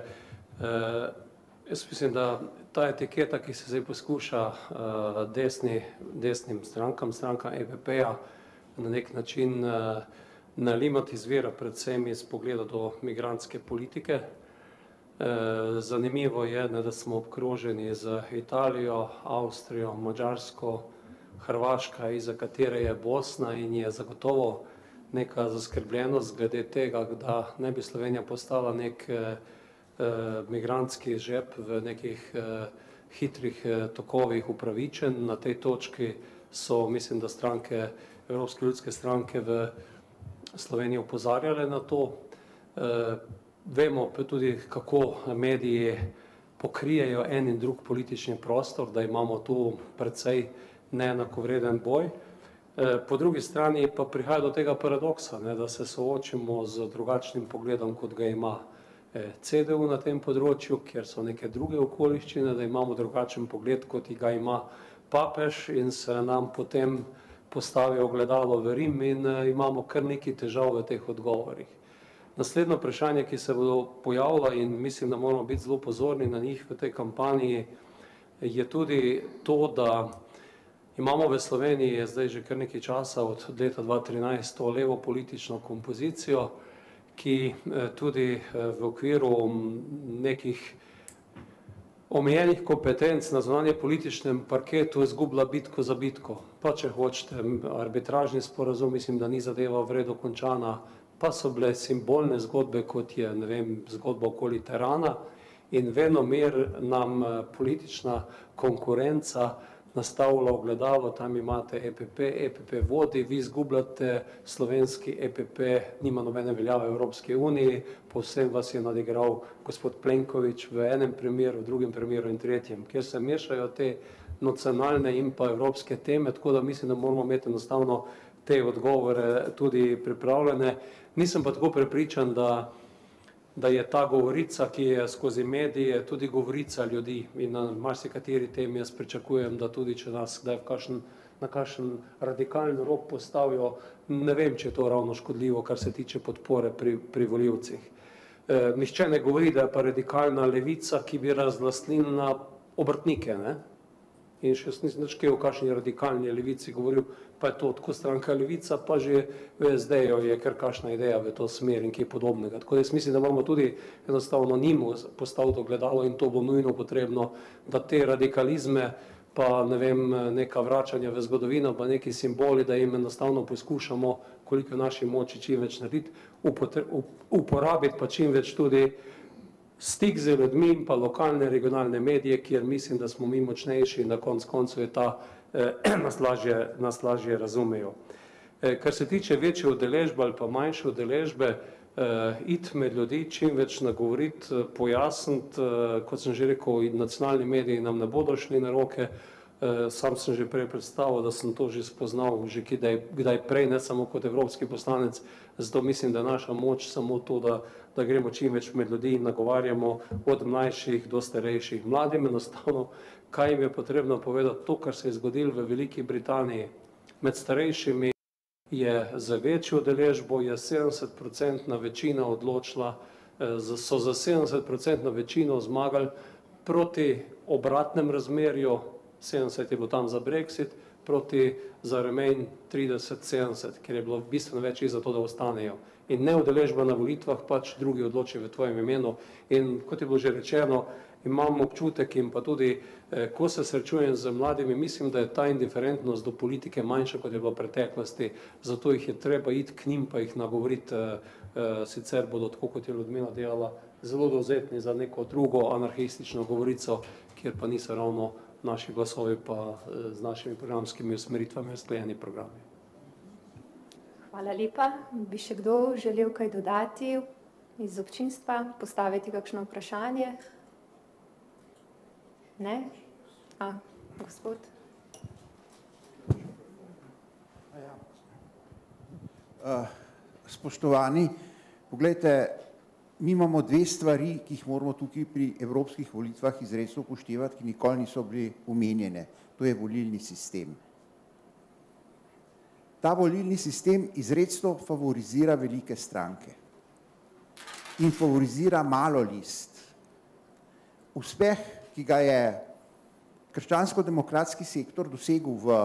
jaz mislim, da ta etiketa, ki se zdaj poskuša desnim strankam EPP-ja, na nek način nalimati izvira predvsem iz pogleda do migrantske politike. Zanimivo je, da smo obkroženi z Italijo, Avstrijo, Madžarsko, Hrvaška, iza katere je Bosna in je zagotovo neka zaskrbljenost glede tega, da ne bi Slovenija postala nek migrantski žep v nekih hitrih tokovih upravičen. Na tej točki so, mislim, da stranke Evropske ljudske stranke v Sloveniji opozarjale na to. Vemo pa tudi, kako mediji pokrijejo en in drug politični prostor, da imamo tu precej neenakovreden boj. Po drugi strani pa prihaja do tega paradoksa, da se soočimo z drugačnim pogledom, kot ga ima CDU na tem področju, kjer so neke druge okoliščine, da imamo drugačen pogled, kot ga ima papež in se nam potem postavijo ogledalo v Rim in imamo kar nekaj težav v teh odgovorih. Naslednje vprašanje, ki se bodo pojavila in mislim, da moramo biti zelo pozorni na njih v tej kampanji, je tudi to, da imamo v Sloveniji zdaj že kar nekaj časa od leta 2013 to levo politično kompozicijo, ki tudi v okviru nekih omejenih kompetenc na zunanje političnem parketu izgubila bitko za bitko. Pa če hočete, arbitražni sporazum, mislim, da ni zadeva v redu končana, pa so bile simbolne zgodbe, kot je, ne vem, zgodba okoli Tirana in venomer nam politična konkurenca nastavlja ogledalo, tam imate EPP vodi, vi izgubljate, slovenski EPP nima nobene veljave v Evropski uniji, povsem vas je nadigral gospod Plenković v enem primeru, v drugem primeru in tretjem, kjer se mešajo te nacionalne in pa evropske teme, tako da mislim, da moramo imeti enostavno te odgovore tudi pripravljene. Nisem pa tako prepričan, da je ta govorica, ki je skozi medije, tudi govorica ljudi in na marsikateri temi jaz pričakujem, da tudi če nas kdaj na kakšen radikalen rob postavijo, ne vem, če je to ravno škodljivo, kar se tiče podpore pri volivcih. Nihče ne govori, da je pa radikalna levica, ki bi razlastnila obrtnike, ne? In še nisem nič kaj o kakšni radikalni levici govoril, pa je to tako stranka Levica, pa že v SD-ju je kar kakšna ideja v to smer in kaj podobnega. Tako da jaz mislim, da moramo tudi enostavno njim postaviti ogledalo in to bo nujno potrebno, da te radikalizme, pa ne vem, neka vračanja v zgodovino, pa neki simboli, da jim enostavno poskušamo, koliko v naši moči čim več narediti, uporabiti pa čim več tudi stik z ljudmi in pa lokalne, regionalne medije, kjer mislim, da smo mi močnejši in na koncu je ta nas lažje razumejo. Kar se tiče večje udeležbe ali pa manjše udeležbe, iti med ljudi, čim več nagovoriti, pojasniti, kot sem že rekel, nacionalni mediji nam ne bodo šli na roke, Sam sem že prej predstavil, da sem to že spoznal, že kdaj prej, ne samo kot evropski poslanec, zato mislim, da je naša moč samo to, da gremo čim več med ljudi in nagovarjamo od mlajših do starejših. Mladim enostavno, kaj jim je potrebno povedati, to, kar se je zgodilo v Veliki Britaniji med starejšimi, je za večjo udeležbo, je 70% večina odločila, so za 70% večino zmagali proti obratnem razmerju, 70 je bilo tam za Brexit, proti za Remain 30-70, ker je bilo bistveno več za to, da ostanejo. In neudeležba na volitvah pač drugi odloči v tvojem imenu. In kot je bilo že rečeno, imam občutek in pa tudi, ko se srečujem z mladimi, mislim, da je ta indiferentnost do politike manjša, kot je bilo v preteklosti, zato jih je treba iti k njim, pa jih nagovoriti, sicer bodo, tako kot je Ljudmila delala, zelo dovzetni za neko drugo anarhistično govorico, kjer pa niso ravno naši glasovi pa z našimi programskimi usmeritvami usklajeni programi. Hvala lepa. Bi še kdo želel kaj dodati iz občinstva, postaviti kakšno vprašanje? Ne? Gospod? Spoštovani, poglejte, mi imamo dve stvari, ki jih moramo tukaj pri evropskih volitvah izredno upoštevati, ki nikoli niso bili omenjene. To je volilni sistem. Ta volilni sistem izredno favorizira velike stranke in favorizira malo list. Uspeh, ki ga je krščansko-demokratski sektor dosegel v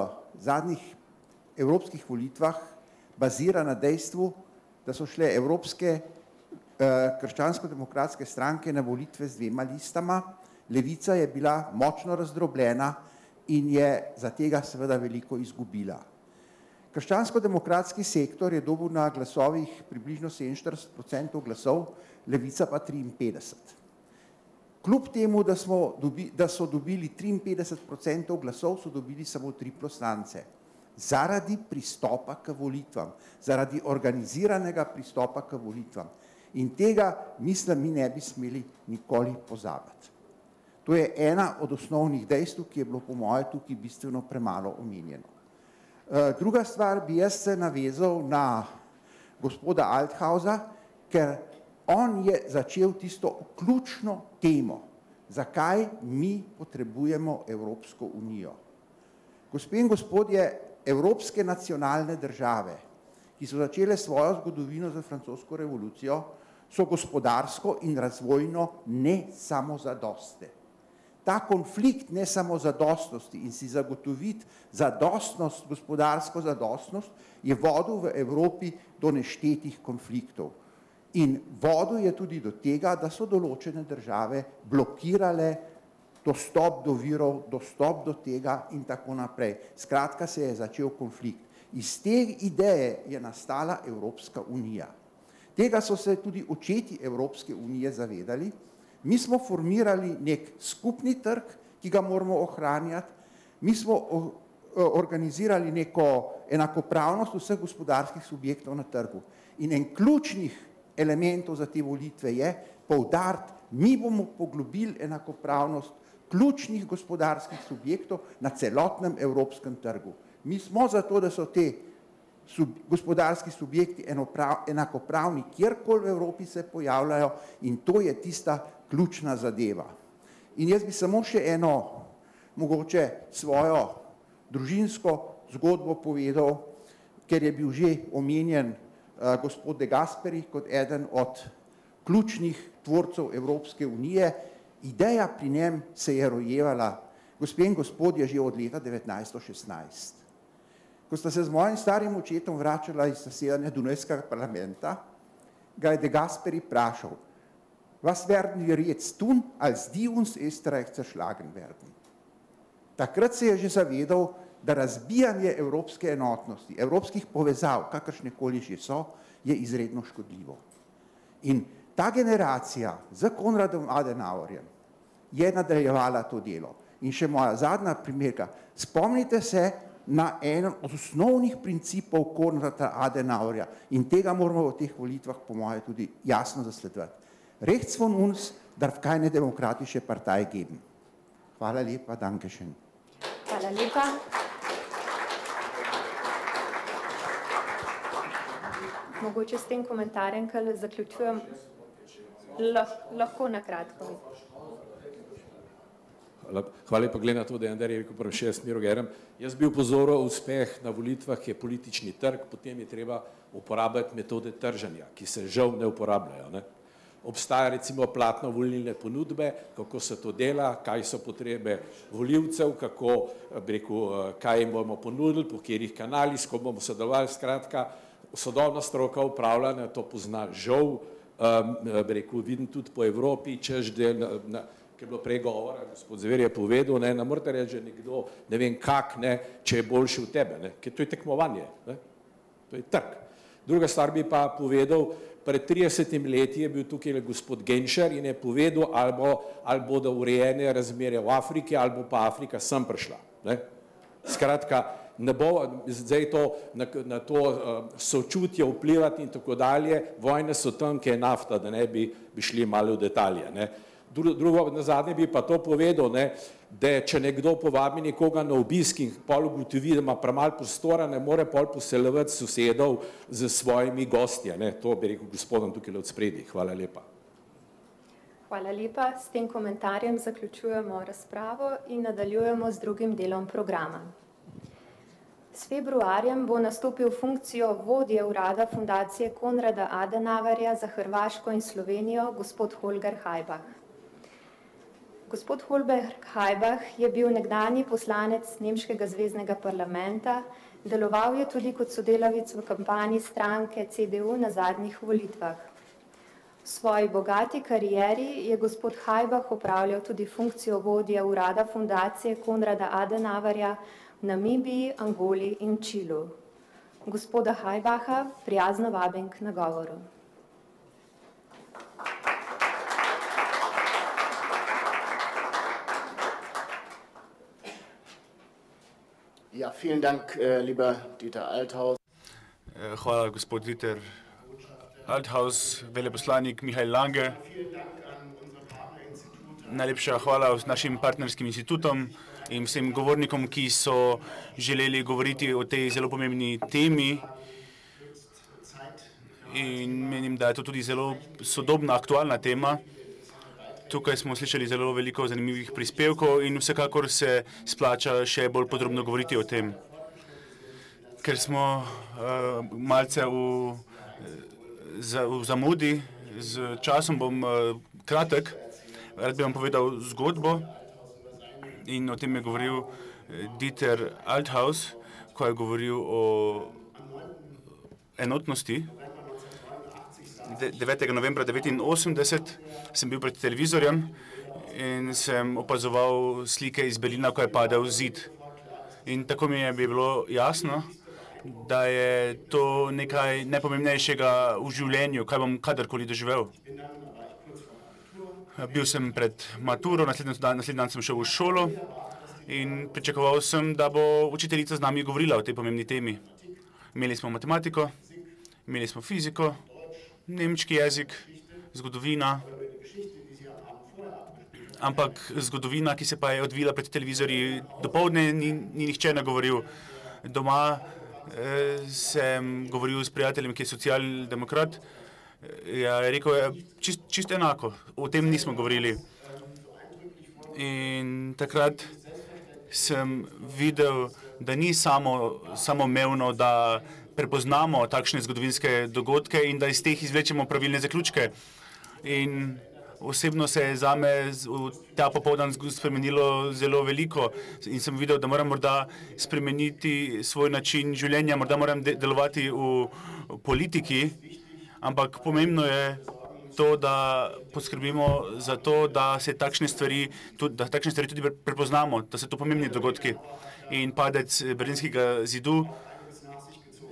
zadnjih evropskih volitvah, bazira na dejstvu, da so šle evropske krščansko-demokratske stranke na volitve z dvema listama. Levica je bila močno razdrobljena in je za tega seveda veliko izgubila. Krščansko-demokratski sektor je dobil na glasovih približno 47% glasov, Levica pa 53%. Kljub temu, da so dobili 53% glasov, so dobili samo 3 poslance. Zaradi pristopa k volitvam, zaradi organiziranega pristopa k volitvam. In tega, mislim, mi ne bi smeli nikoli pozabiti. To je ena od osnovnih dejstev, ki je bilo po moje tukaj bistveno premalo omenjeno. Druga stvar, bi jaz se navezal na gospoda Althausa, ker on je začel tisto ključno temo, zakaj mi potrebujemo Evropsko unijo. Gospe in gospodje, evropske nacionalne države, ki so začele svojo zgodovino za francosko revolucijo, so gospodarsko in razvojno ne samozadostne. Ta konflikt nesamozadostnosti in si zagotoviti zadostnost, gospodarsko zadostnost, je vodil v Evropi do neštetih konfliktov. In vodil je tudi do tega, da so določene države blokirale dostop do virov, dostop do tega in tako naprej. Skratka se je začel konflikt. Iz te ideje je nastala Evropska unija. Tega so se tudi očeti Evropske unije zavedali. Mi smo formirali nek skupni trg, ki ga moramo ohranjati. Mi smo organizirali neko enakopravnost vseh gospodarskih subjektov na trgu. In en ključnih elementov za te volitve je poudariti, mi bomo poglobili enakopravnost ključnih gospodarskih subjektov na celotnem evropskem trgu. Mi smo zato, da so te gospodarski subjekti enakopravni, kjerkoli v Evropi se pojavljajo, in to je tista ključna zadeva. In jaz bi samo še eno, mogoče svojo družinsko zgodbo povedal, ker je bil že omenjen gospod De Gasperi kot eden od ključnih tvorcev Evropske unije. Ideja pri njem se je rojevala, gospe in gospodje, že od leta 1916. Ko sta se z mojim starim očetom vračala iz zasedanja Dunajskega parlamenta, ga je De Gasperi vprašal: Was werden wir jetzt tun, als die uns Österreich zerschlagen werden? Takrat se je že zavedal, da razbijanje evropske enotnosti, evropskih povezav, kakršnekoli že so, je izredno škodljivo. In ta generacija z Konradom Adenauerjem je nadaljevala to delo. In še moja zadnja primerka, spomnite se na eno od osnovnih principov Konrada Adenauerja, in tega moramo v teh volitvah po moje tudi jasno zasledovati. Rechts von uns darf keine demokratische Partei geben. Hvala lepa, danke schön. Hvala lepa. Mogoče s tem komentarjem, ker zaključujem, lahko na kratko. Hvala lepa, glede na to, da je Andrej rekel prvo 6 Miro Gerem. Jaz bi upozoril uspeh na volitvah, je politični trg, potem je treba uporabljati metode trženja, ki se žal ne uporabljajo. Ne? Obstaja recimo platno volilne ponudbe, kako se to dela, kaj so potrebe volivcev, kako, bi rekel, kaj jim bomo ponudili, po katerih kanalih, s kom bomo sodelovali, skratka, sodobna stroka upravljanja to pozna žal, bi rekel, vidim tudi po Evropi, češ del, ki je bilo prej govora, gospod Zver je povedal, ne morate reči, že nekdo, ne vem kak, ne, če je boljši od tebe, ne, ker to je tekmovanje, ne, to je trg. Druga stvar bi pa povedal, pred 30 leti je bil tukaj gospod Genšer in je povedal, ali bodo urejene razmere v Afriki, ali bo pa Afrika sem prišla, ne. Skratka, ne bo zdaj to na to sočutje vplivati in tako dalje, vojne so tam, kjer je nafta, da ne bi šli malo v detalje, ne. Drugo, na zadnje bi pa to povedal, ne, da če nekdo povabi nekoga na obisk in pol ugotovi, da ima premalo prostora, ne more pol poseljevati sosedov z svojimi gostje, ne, to bi rekel gospodom tukaj od spredi. Hvala lepa. Hvala lepa. S tem komentarjem zaključujemo razpravo in nadaljujemo z drugim delom programa. S februarjem bo nastopil funkcijo vodje urada Fundacije Konrada Adenauerja za Hrvaško in Slovenijo, gospod Holger Hajbach. Gospod Holger Hajbach je bil nekdanji poslanec Nemškega zveznega parlamenta, deloval je tudi kot sodelavec v kampanji stranke CDU na zadnjih volitvah. V svoji bogati karieri je gospod Hajbach opravljal tudi funkcijo vodje urada Fundacije Konrada Adenauerja v Namibiji, Angoli in Čilu. Gospoda Hajbacha prijazno vabim k nagovoru. Ja, vielen Dank, lieber Dieter Althaus. Hvala, gospod Dieter Althaus, veleposlanik Mihael Lange. Najlepša hvala našim partnerskim institutom in vsem govornikom, ki so želeli govoriti o tej zelo pomembni temi. In menim, da je to tudi zelo sodobna, aktualna tema. Tukaj smo slišali zelo veliko zanimivih prispevkov in vsekakor se splača še bolj podrobno govoriti o tem. Ker smo malce v zamudi, z časom bom kratek, rad bi vam povedal zgodbo in o tem je govoril Dieter Althaus, ko je govoril o enotnosti. 9. novembra 1989 sem bil pred televizorjem in sem opazoval slike iz Berlina, ko je padel zid. In tako mi je bilo jasno, da je to nekaj najpomembnejšega v življenju, kaj bom kadarkoli doživel. Bil sem pred maturo, naslednji dan sem šel v šolo in pričakoval sem, da bo učiteljica z nami govorila o tej pomembni temi. Imeli smo matematiko, imeli smo fiziko, nemški jezik, zgodovina, ampak zgodovina, ki se pa je odvila pred televizorji dopoldne, ni nihče nagovoril. Doma sem govoril s prijateljem, ki je socialdemokrat, je rekel, čisto enako, o tem nismo govorili. In takrat sem videl, da ni samoumevno, da prepoznamo takšne zgodovinske dogodke in da iz teh izvlečemo pravilne zaključke. In osebno se je zame ta popoldan spremenilo zelo veliko in sem videl, da moram morda spremeniti svoj način življenja, morda moram delovati v politiki, ampak pomembno je to, da poskrbimo za to, da se takšne stvari tudi prepoznamo, da so to pomembni dogodki. In padec Berlinskega zidu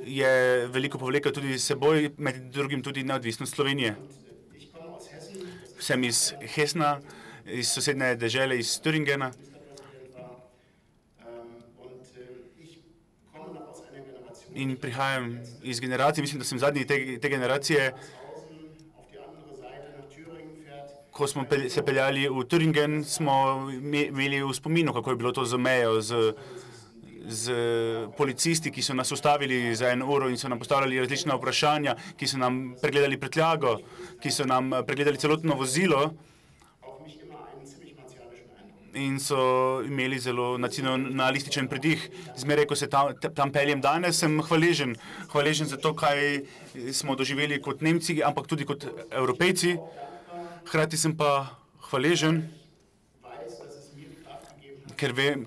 je veliko povlekel tudi seboj, med drugim tudi neodvisnost Slovenije. Sem iz Hessna, iz sosednje dežele, iz Thüringena. In prihajam iz generacije, mislim, da sem zadnji te generacije, ko smo se peljali v Thüringen, smo imeli v spominu, kako je bilo to z mejo, z policisti, ki so nas ustavili za 1 uro in so nam postavljali različna vprašanja, ki so nam pregledali prtljago, ki so nam pregledali celotno vozilo in so imeli zelo nacionalističen pridih. Zmeraj, ko se tam peljem danes, sem hvaležen. Hvaležen za to, kaj smo doživeli kot Nemci, ampak tudi kot Evropejci. Hkrati sem pa hvaležen, ker vem,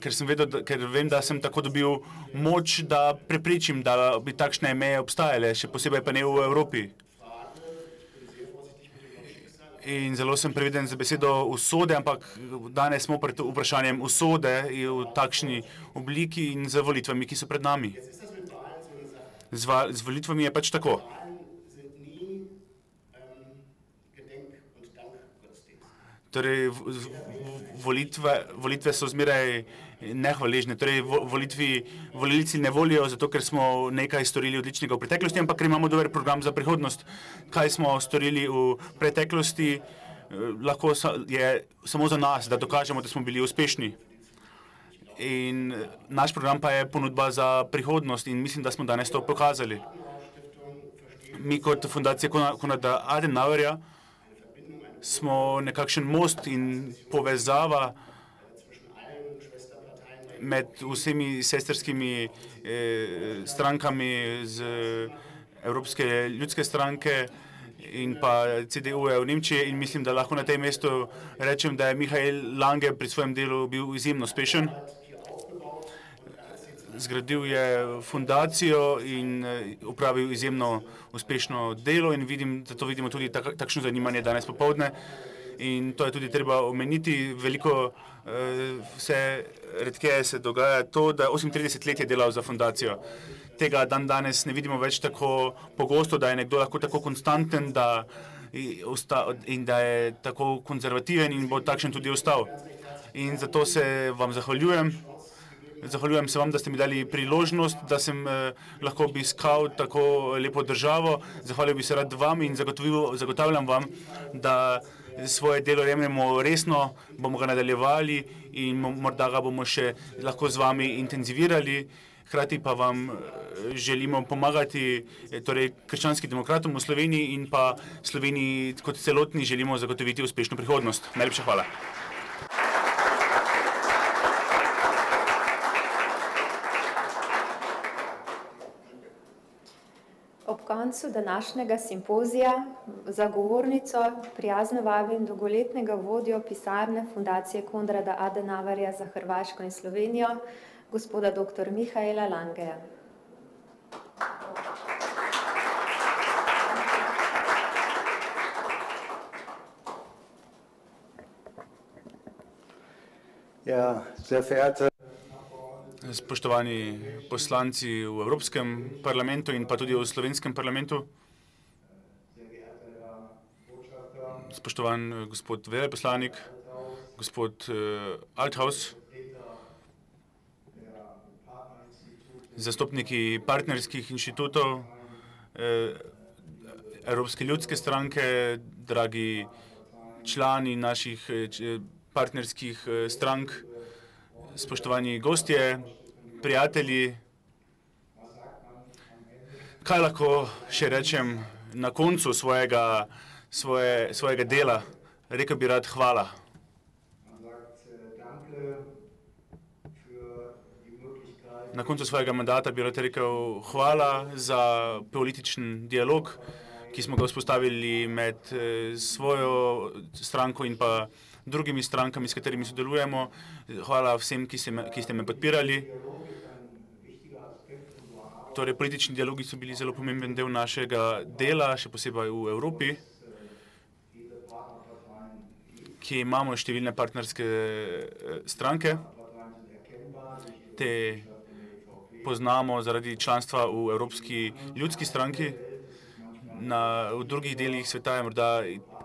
da sem tako dobil moč, da prepričim, da bi takšne meje obstajale, še posebej pa ne v Evropi. In zelo sem previden za besedo usode, ampak danes smo pred vprašanjem usode v takšni obliki in z volitvami, ki so pred nami. Z volitvami je pač tako. Torej, volitve so zmeraj nehvaležne. Torej, volilci ne volijo zato, ker smo nekaj storili odličnega v preteklosti, ampak ker imamo dober program za prihodnost. Kaj smo storili v preteklosti, lahko je samo za nas, da dokažemo, da smo bili uspešni. In naš program pa je ponudba za prihodnost in mislim, da smo danes to pokazali. Mi kot fundacija Konrada Adenauerja smo nekakšen most in povezava med vsemi sestrskimi strankami z Evropske ljudske stranke in pa CDU-ja v Nemčiji in mislim, da lahko na tem mestu rečem, da je Michael Lange pri svojem delu bil izjemno uspešen. Zgradil je fundacijo in opravil izjemno uspešno delo in zato vidimo tudi takšno zanimanje danes popoldne. In to je tudi treba omeniti. Veliko redkeje se dogaja to, da 38 let je delal za fundacijo. Tega danes ne vidimo več tako pogosto, da je nekdo lahko tako konstanten in da je tako konzervativen in bo takšen tudi ostal. In zato se vam zahvaljujem. Zahvaljujem se vam, da ste mi dali priložnost, da sem lahko obiskal tako lepo državo. Zahvalil bi se rad vam in zagotavljam vam, da svoje delo jemljemo resno, bomo ga nadaljevali in morda ga bomo še lahko z vami intenzivirali. Hkrati pa vam želimo pomagati, torej krščanskim demokratom v Sloveniji in pa Sloveniji kot celotni želimo zagotoviti uspešno prihodnost. Najlepša hvala. Ob koncu današnjega simpozija za govornico prijazno vabim dolgoletnega vodjo pisarne Fundacije Konrada Adenauerja za Hrvaško in Slovenijo, gospoda dr. Michaela Langeja. Ja, sehr verehrte Spoštovani poslanci v Evropskem parlamentu in pa tudi v Slovenskem parlamentu, spoštovan gospod veleposlanik, gospod Althaus, zastopniki partnerskih inštitutov, Evropske ljudske stranke, dragi člani naših partnerskih strank, spoštovani gostje, prijatelji, kaj lahko še rečem na koncu svojega dela? Rekel bi rad hvala. Na koncu svojega mandata bi rad rekel hvala za političen dialog, ki smo ga vzpostavili med svojo stranko in pa drugimi strankami, s katerimi sodelujemo. Hvala vsem, ki ste me podpirali. Torej, politični dialogi so bili zelo pomemben del našega dela, še posebej v Evropi, ki imamo številne partnerske stranke. Te poznamo zaradi članstva v Evropski ljudski stranki. V drugih delih sveta je morda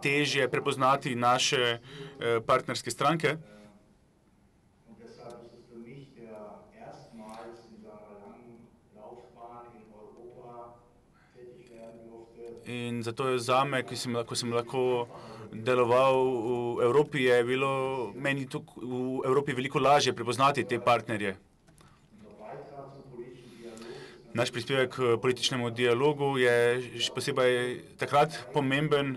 težje prepoznati naše partnerske stranke. In zato je zame, ko sem lahko deloval v Evropi, je bilo meni v Evropi veliko lažje prepoznati te partnerje. Naš prispevek k političnemu dialogu je še posebej takrat pomemben,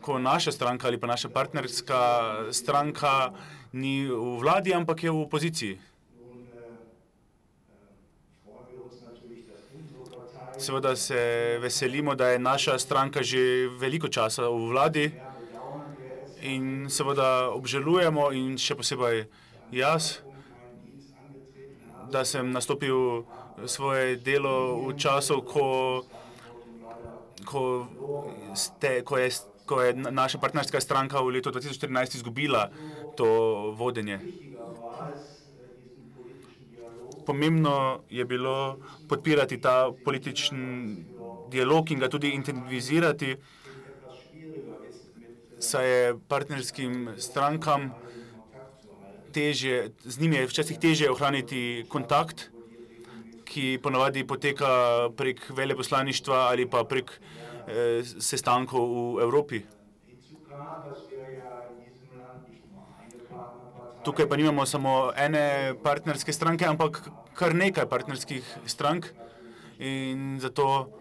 ko naša stranka ali pa naša partnerska stranka ni v vladi, ampak je v opoziciji. Seveda se veselimo, da je naša stranka že veliko časa v vladi in seveda obžalujemo in še posebej jaz, da sem nastopil svoje delo v času, ko je naša partnerska stranka v letu 2014 izgubila to vodenje. Pomembno je bilo podpirati ta politični dialog in ga tudi intenzivizirati, saj je partnerskim strankam težje, z njimi je včasih težje ohraniti kontakt, ki ponavadi poteka prek veleposlaništva ali pa prek sestankov v Evropi. Tukaj pa nimamo samo ene partnerske stranke, ampak kar nekaj partnerskih strank in zato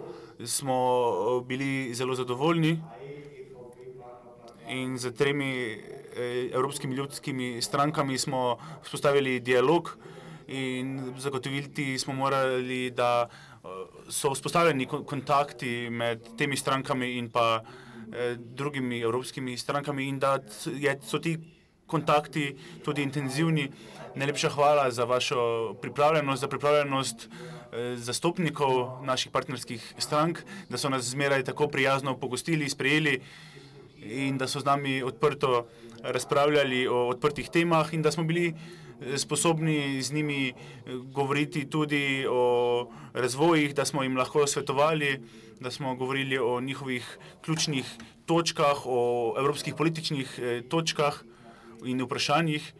smo bili zelo zadovoljni in z 3 evropskimi ljudskimi strankami smo vzpostavili dialog in zagotoviti smo morali, da so vzpostavljeni kontakti med temi strankami in pa drugimi evropskimi strankami in da so ti kontakti tudi intenzivni. Najlepša hvala za vašo pripravljenost, za pripravljenost zastopnikov naših partnerskih strank, da so nas zmeraj tako prijazno pogostili, sprejeli in da so z nami odprto razpravljali o odprtih temah in da smo bili sposobni z njimi govoriti tudi o razvojih, da smo jim lahko svetovali, da smo govorili o njihovih ključnih točkah, o evropskih političnih točkah in vprašanjih.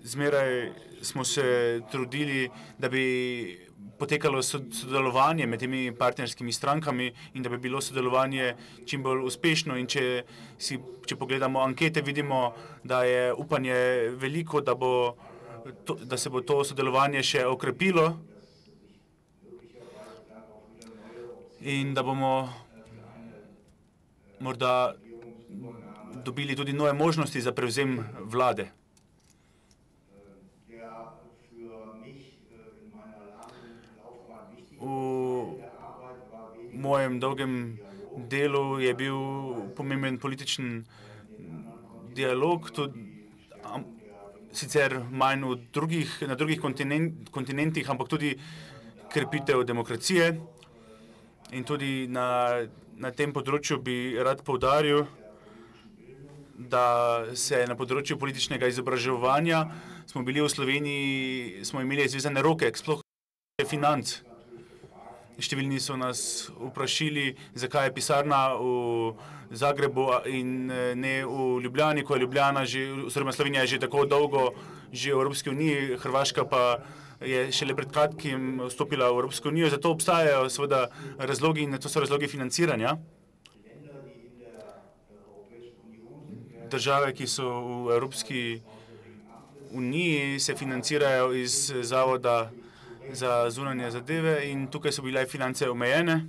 Zmeraj smo se trudili, da bi potekalo sodelovanje med temi partnerskimi strankami in da bi bilo sodelovanje čim bolj uspešno. In če pogledamo ankete, vidimo, da je upanje veliko, da se bo to sodelovanje še okrepilo in da bomo morda dobili tudi nove možnosti za prevzem vlade. V mojem dolgem delu je bil pomemben političen dialog, sicer manj na drugih kontinentih, ampak tudi krepitev demokracije. In tudi na tem področju bi rad poudaril, da se na področju političnega izobraževanja smo bili v Sloveniji, smo imeli zvezane roke, sploh financ. Številni so nas vprašali, zakaj je pisarna v Zagrebu in ne v Ljubljani, ko je Ljubljana oziroma Slovenija je že tako dolgo že v Evropski uniji, Hrvaška pa je šele pred kratkim vstopila v Evropsko unijo, zato obstajajo seveda razlogi in to so razlogi financiranja. Države, ki so v Evropski uniji, se financirajo iz Zavoda za zunanje zadeve in tukaj so bile finance omejene.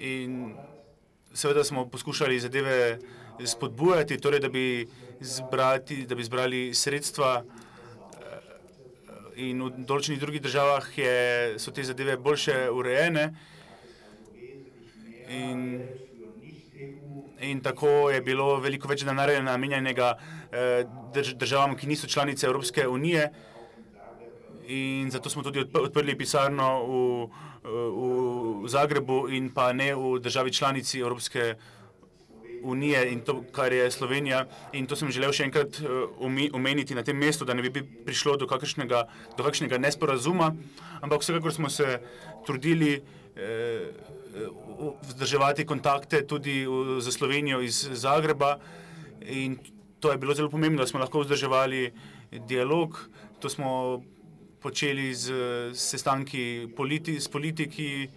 In seveda smo poskušali zadeve spodbujati, torej da bi zbrali sredstva in v določenih drugih državah so te zadeve boljše urejene. In tako je bilo veliko več denarja namenjenega državam, ki niso članice Evropske unije. In zato smo tudi odprli pisarno v Zagrebu in pa ne v državi članici Evropske unije, in to, kar je Slovenija. In to sem želel še enkrat omeniti na tem mestu, da ne bi prišlo do kakšnega nesporazuma, ampak vsekakor smo se trudili vzdrževati kontakte tudi za Slovenijo iz Zagreba in to je bilo zelo pomembno, da smo lahko vzdrževali dialog. To smo počeli z sestanki s politiki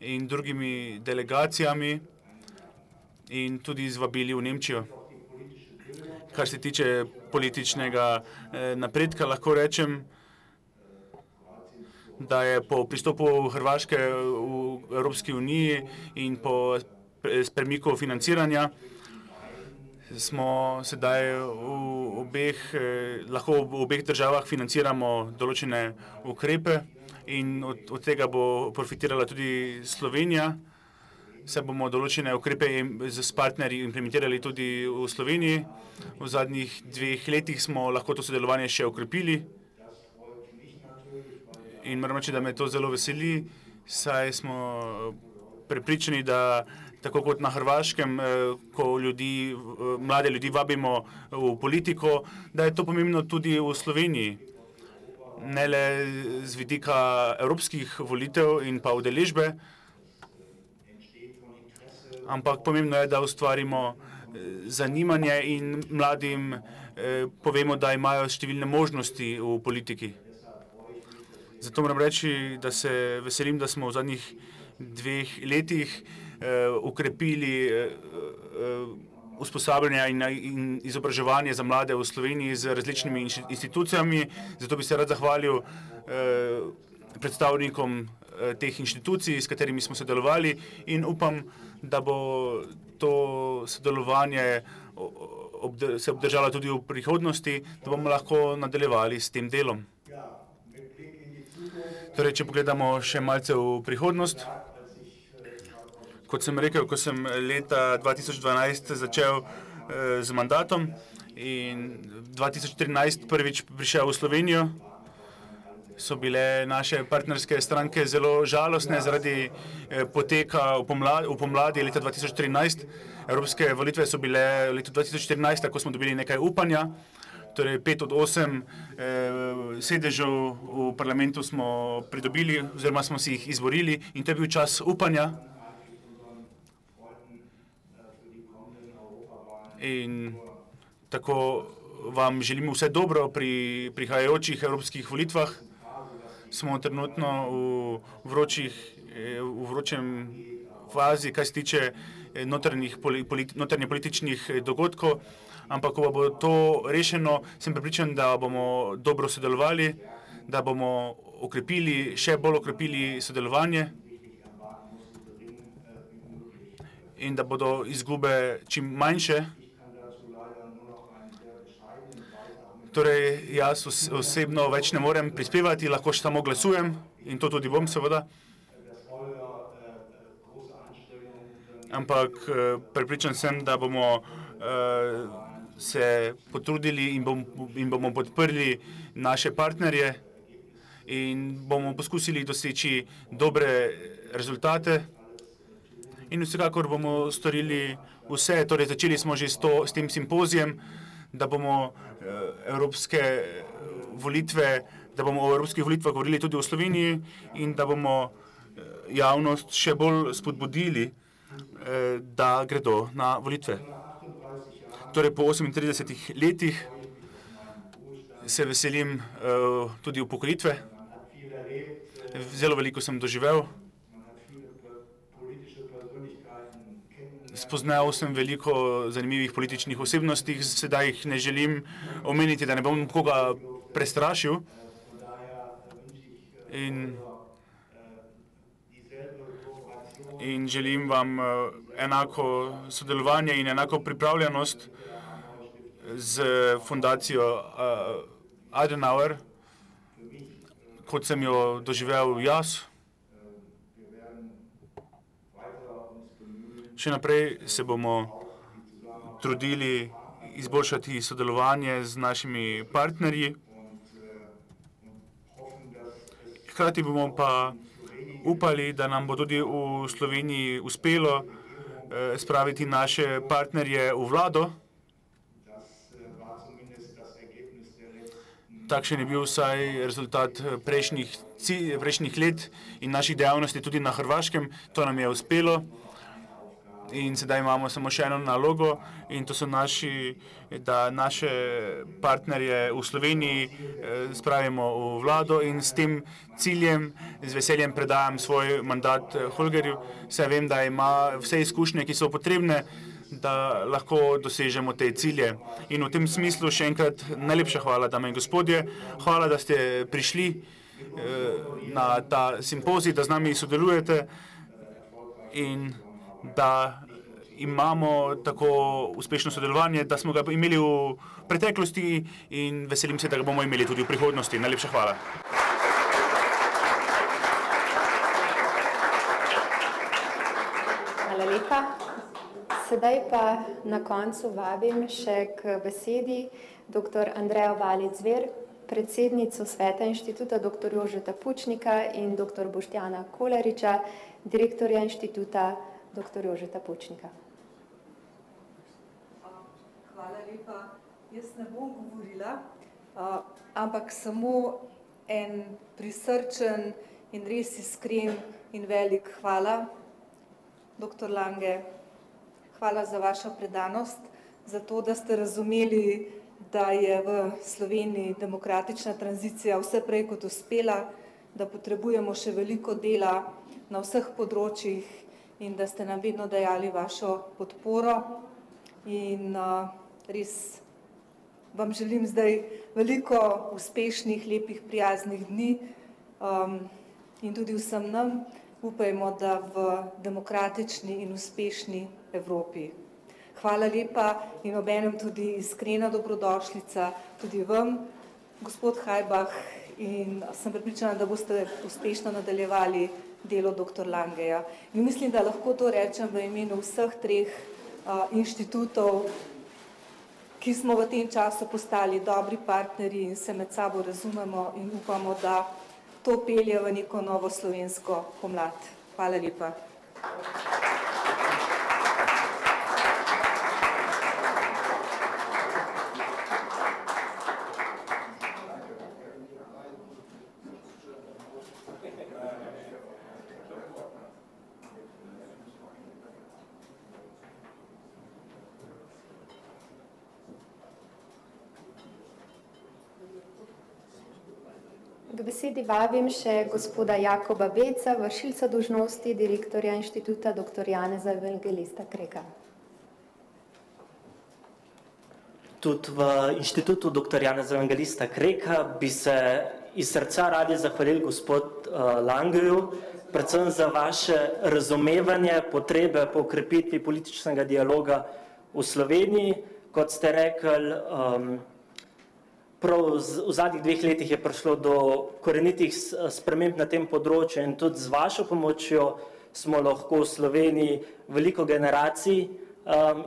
in drugimi delegacijami in tudi zvabili v Nemčijo. Kar se tiče političnega napredka, lahko rečem, da je po pristopu Hrvaške v Evropski uniji in po premiku financiranja smo sedaj lahko v obeh državah financiramo določene ukrepe in od tega bo profitirala tudi Slovenija. Se bomo določene ukrepe s partnerji implementirali tudi v Sloveniji. V zadnjih 2 letih smo lahko to sodelovanje še okrepili. In moram reči, da me to zelo veseli, saj smo prepričani, da tako kot na Hrvaškem, ko mlade ljudi vabimo v politiko, da je to pomembno tudi v Sloveniji. Ne le z vidika evropskih volitev in pa udeležbe, ampak pomembno je, da ustvarimo zanimanje in mladim povemo, da imajo številne možnosti v politiki. Zato moram reči, da se veselim, da smo v zadnjih 2 letih ukrepili usposabljanja in izobraževanje za mlade v Sloveniji z različnimi institucijami. Zato bi se rad zahvalil predstavnikom teh inštitucij, s katerimi smo sodelovali in upam, da bo to sodelovanje se obdržalo tudi v prihodnosti, da bomo lahko nadaljevali s tem delom. Torej, če pogledamo še malce v prihodnost, kot sem rekel, ko sem leta 2012 začel z mandatom in 2013 prvič prišel v Slovenijo, so bile naše partnerske stranke zelo žalostne zaradi poteka v pomladi leta 2013. Evropske volitve so bile v letu 2014, tako smo dobili nekaj upanja. Torej 5 od 8 sedežev v parlamentu smo pridobili oziroma smo si jih izborili in to je bil čas upanja. In tako vam želim vse dobro pri prihajajočih evropskih volitvah. Smo trenutno v vročem fazi, kar se tiče notranje političnih dogodkov, ampak ko bo to rešeno, sem prepričan, da bomo dobro sodelovali, da bomo še bolj okrepili sodelovanje in da bodo izgube čim manjše. Torej, jaz osebno več ne morem prispevati, lahko še samo glasujem in to tudi bom seveda. Ampak prepričan sem, da bomo se potrudili in bomo podprli naše partnerje in bomo poskusili doseči dobre rezultate. In vsekakor bomo storili vse, torej začeli smo že s tem simpozijem, da bomo o evropskih volitvah govorili tudi v Sloveniji in da bomo javnost še bolj spodbudili, da gredo na volitve. Torej po 38 letih se veselim tudi upokojitve. Zelo veliko sem doživel. Spoznal sem veliko zanimivih političnih osebnosti, sedaj jih ne želim omeniti, da ne bom koga prestrašil. In želim vam enako sodelovanje in enako pripravljenost z fundacijo Adenauer, kot sem jo doživel jaz. Še naprej se bomo trudili izboljšati sodelovanje z našimi partnerji. Hkrati bomo pa upali, da nam bo tudi v Sloveniji uspelo spraviti naše partnerje v vlado. Takšen je bil vsaj rezultat prejšnjih let in naših dejavnosti tudi na Hrvaškem. To nam je uspelo. in sedaj imamo samo še eno nalogo in to so da naše partnerje v Sloveniji spravimo v vlado in s tem ciljem z veseljem predajam svoj mandat Holgerju, saj vem, da ima vse izkušnje, ki so potrebne, da lahko dosežemo te cilje. In v tem smislu še enkrat najlepša hvala, dame in gospodje, hvala, da ste prišli na ta simpozij, da z nami sodelujete in da imamo tako uspešno sodelovanje, da smo ga imeli v preteklosti in veselim se, da ga bomo imeli tudi v prihodnosti. Najlepša hvala. Hvala lepa. Sedaj pa na koncu vabim še k besedi dr. Andrejo Valič-Zver, predsednico Sveta inštituta dr. Jožeta Pučnika in dr. Boštjana Kolariča, direktorja inštituta dr. Jožeta Pučnika. Hvala lepa. Jaz ne bom govorila, ampak samo en prisrčen in res iskren in velik hvala, dr. Lange. Hvala za vašo predanost, za to, da ste razumeli, da je v Sloveniji demokratična tranzicija vse prej kot uspela, da potrebujemo še veliko dela na vseh področjih in da ste nam vedno dajali vašo podporo. In res vam želim zdaj veliko uspešnih, lepih, prijaznih dni in tudi vsem nam upajmo, da v demokratični in uspešni Evropi. Hvala lepa in obenem tudi iskrena dobrodošlica tudi vam, gospod Hajbah, in sem prepričana, da boste uspešno nadaljevali delo dr. Langeja. In mislim, da lahko to rečem v imenu vseh treh inštitutov, ki smo v tem času postali dobri partnerji in se med sabo razumemo in upamo, da to pelje v neko novo slovensko pomlad. Hvala lepa. K besedi vabim še gospoda Jakoba Beca, vršilca dolžnosti direktorja inštituta dr. Janeza Evangelista Kreka. Tudi v inštitutu dr. Janeza Evangelista Kreka bi se iz srca radi zahvalili gospod Langeju, predvsem za vaše razumevanje potrebe po okrepitvi političnega dialoga v Sloveniji. Kot ste rekli, prav v zadnjih 2 letih je prišlo do korenitih sprememb na tem področju in tudi z vašo pomočjo smo lahko v Sloveniji veliko generacij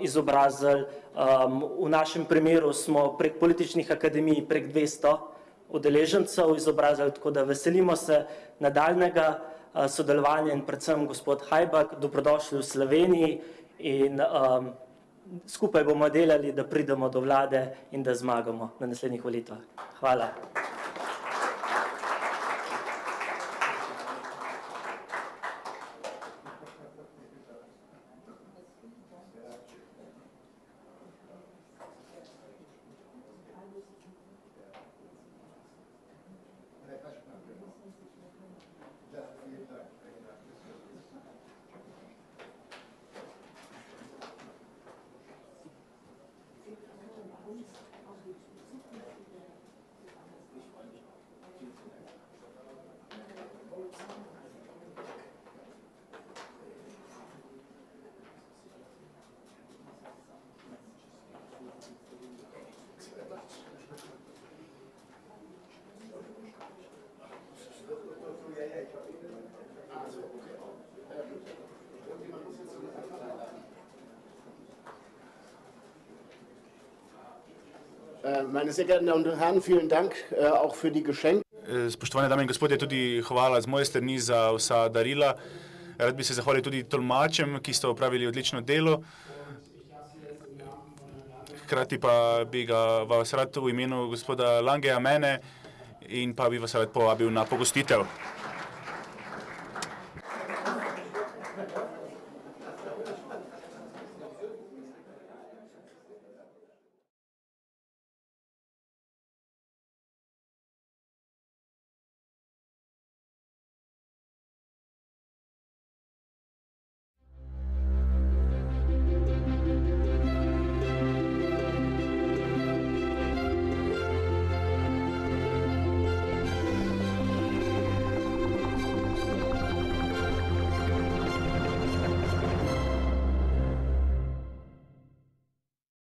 izobrazili. V našem primeru smo prek političnih akademij prek 200 udeležencev izobrazili, tako da veselimo se nadaljnjega sodelovanja in predvsem gospod Hajbak, dobrodošli v Sloveniji in skupaj bomo delali, da pridemo do vlade in da zmagamo na naslednjih volitvah. Hvala. Meine sehr geehrten Damen und Herren, vielen Dank auch für die Geschenke. Spoštovane dame in gospodje, tudi hvala z moje strani za vsa darila. Rad bi se zahvalil tudi tolmačem, ki ste opravili odlično delo. Hkrati pa bi vas rad v imenu gospoda Langeja, mene, in pa bi vas rad povabil na pogostitev.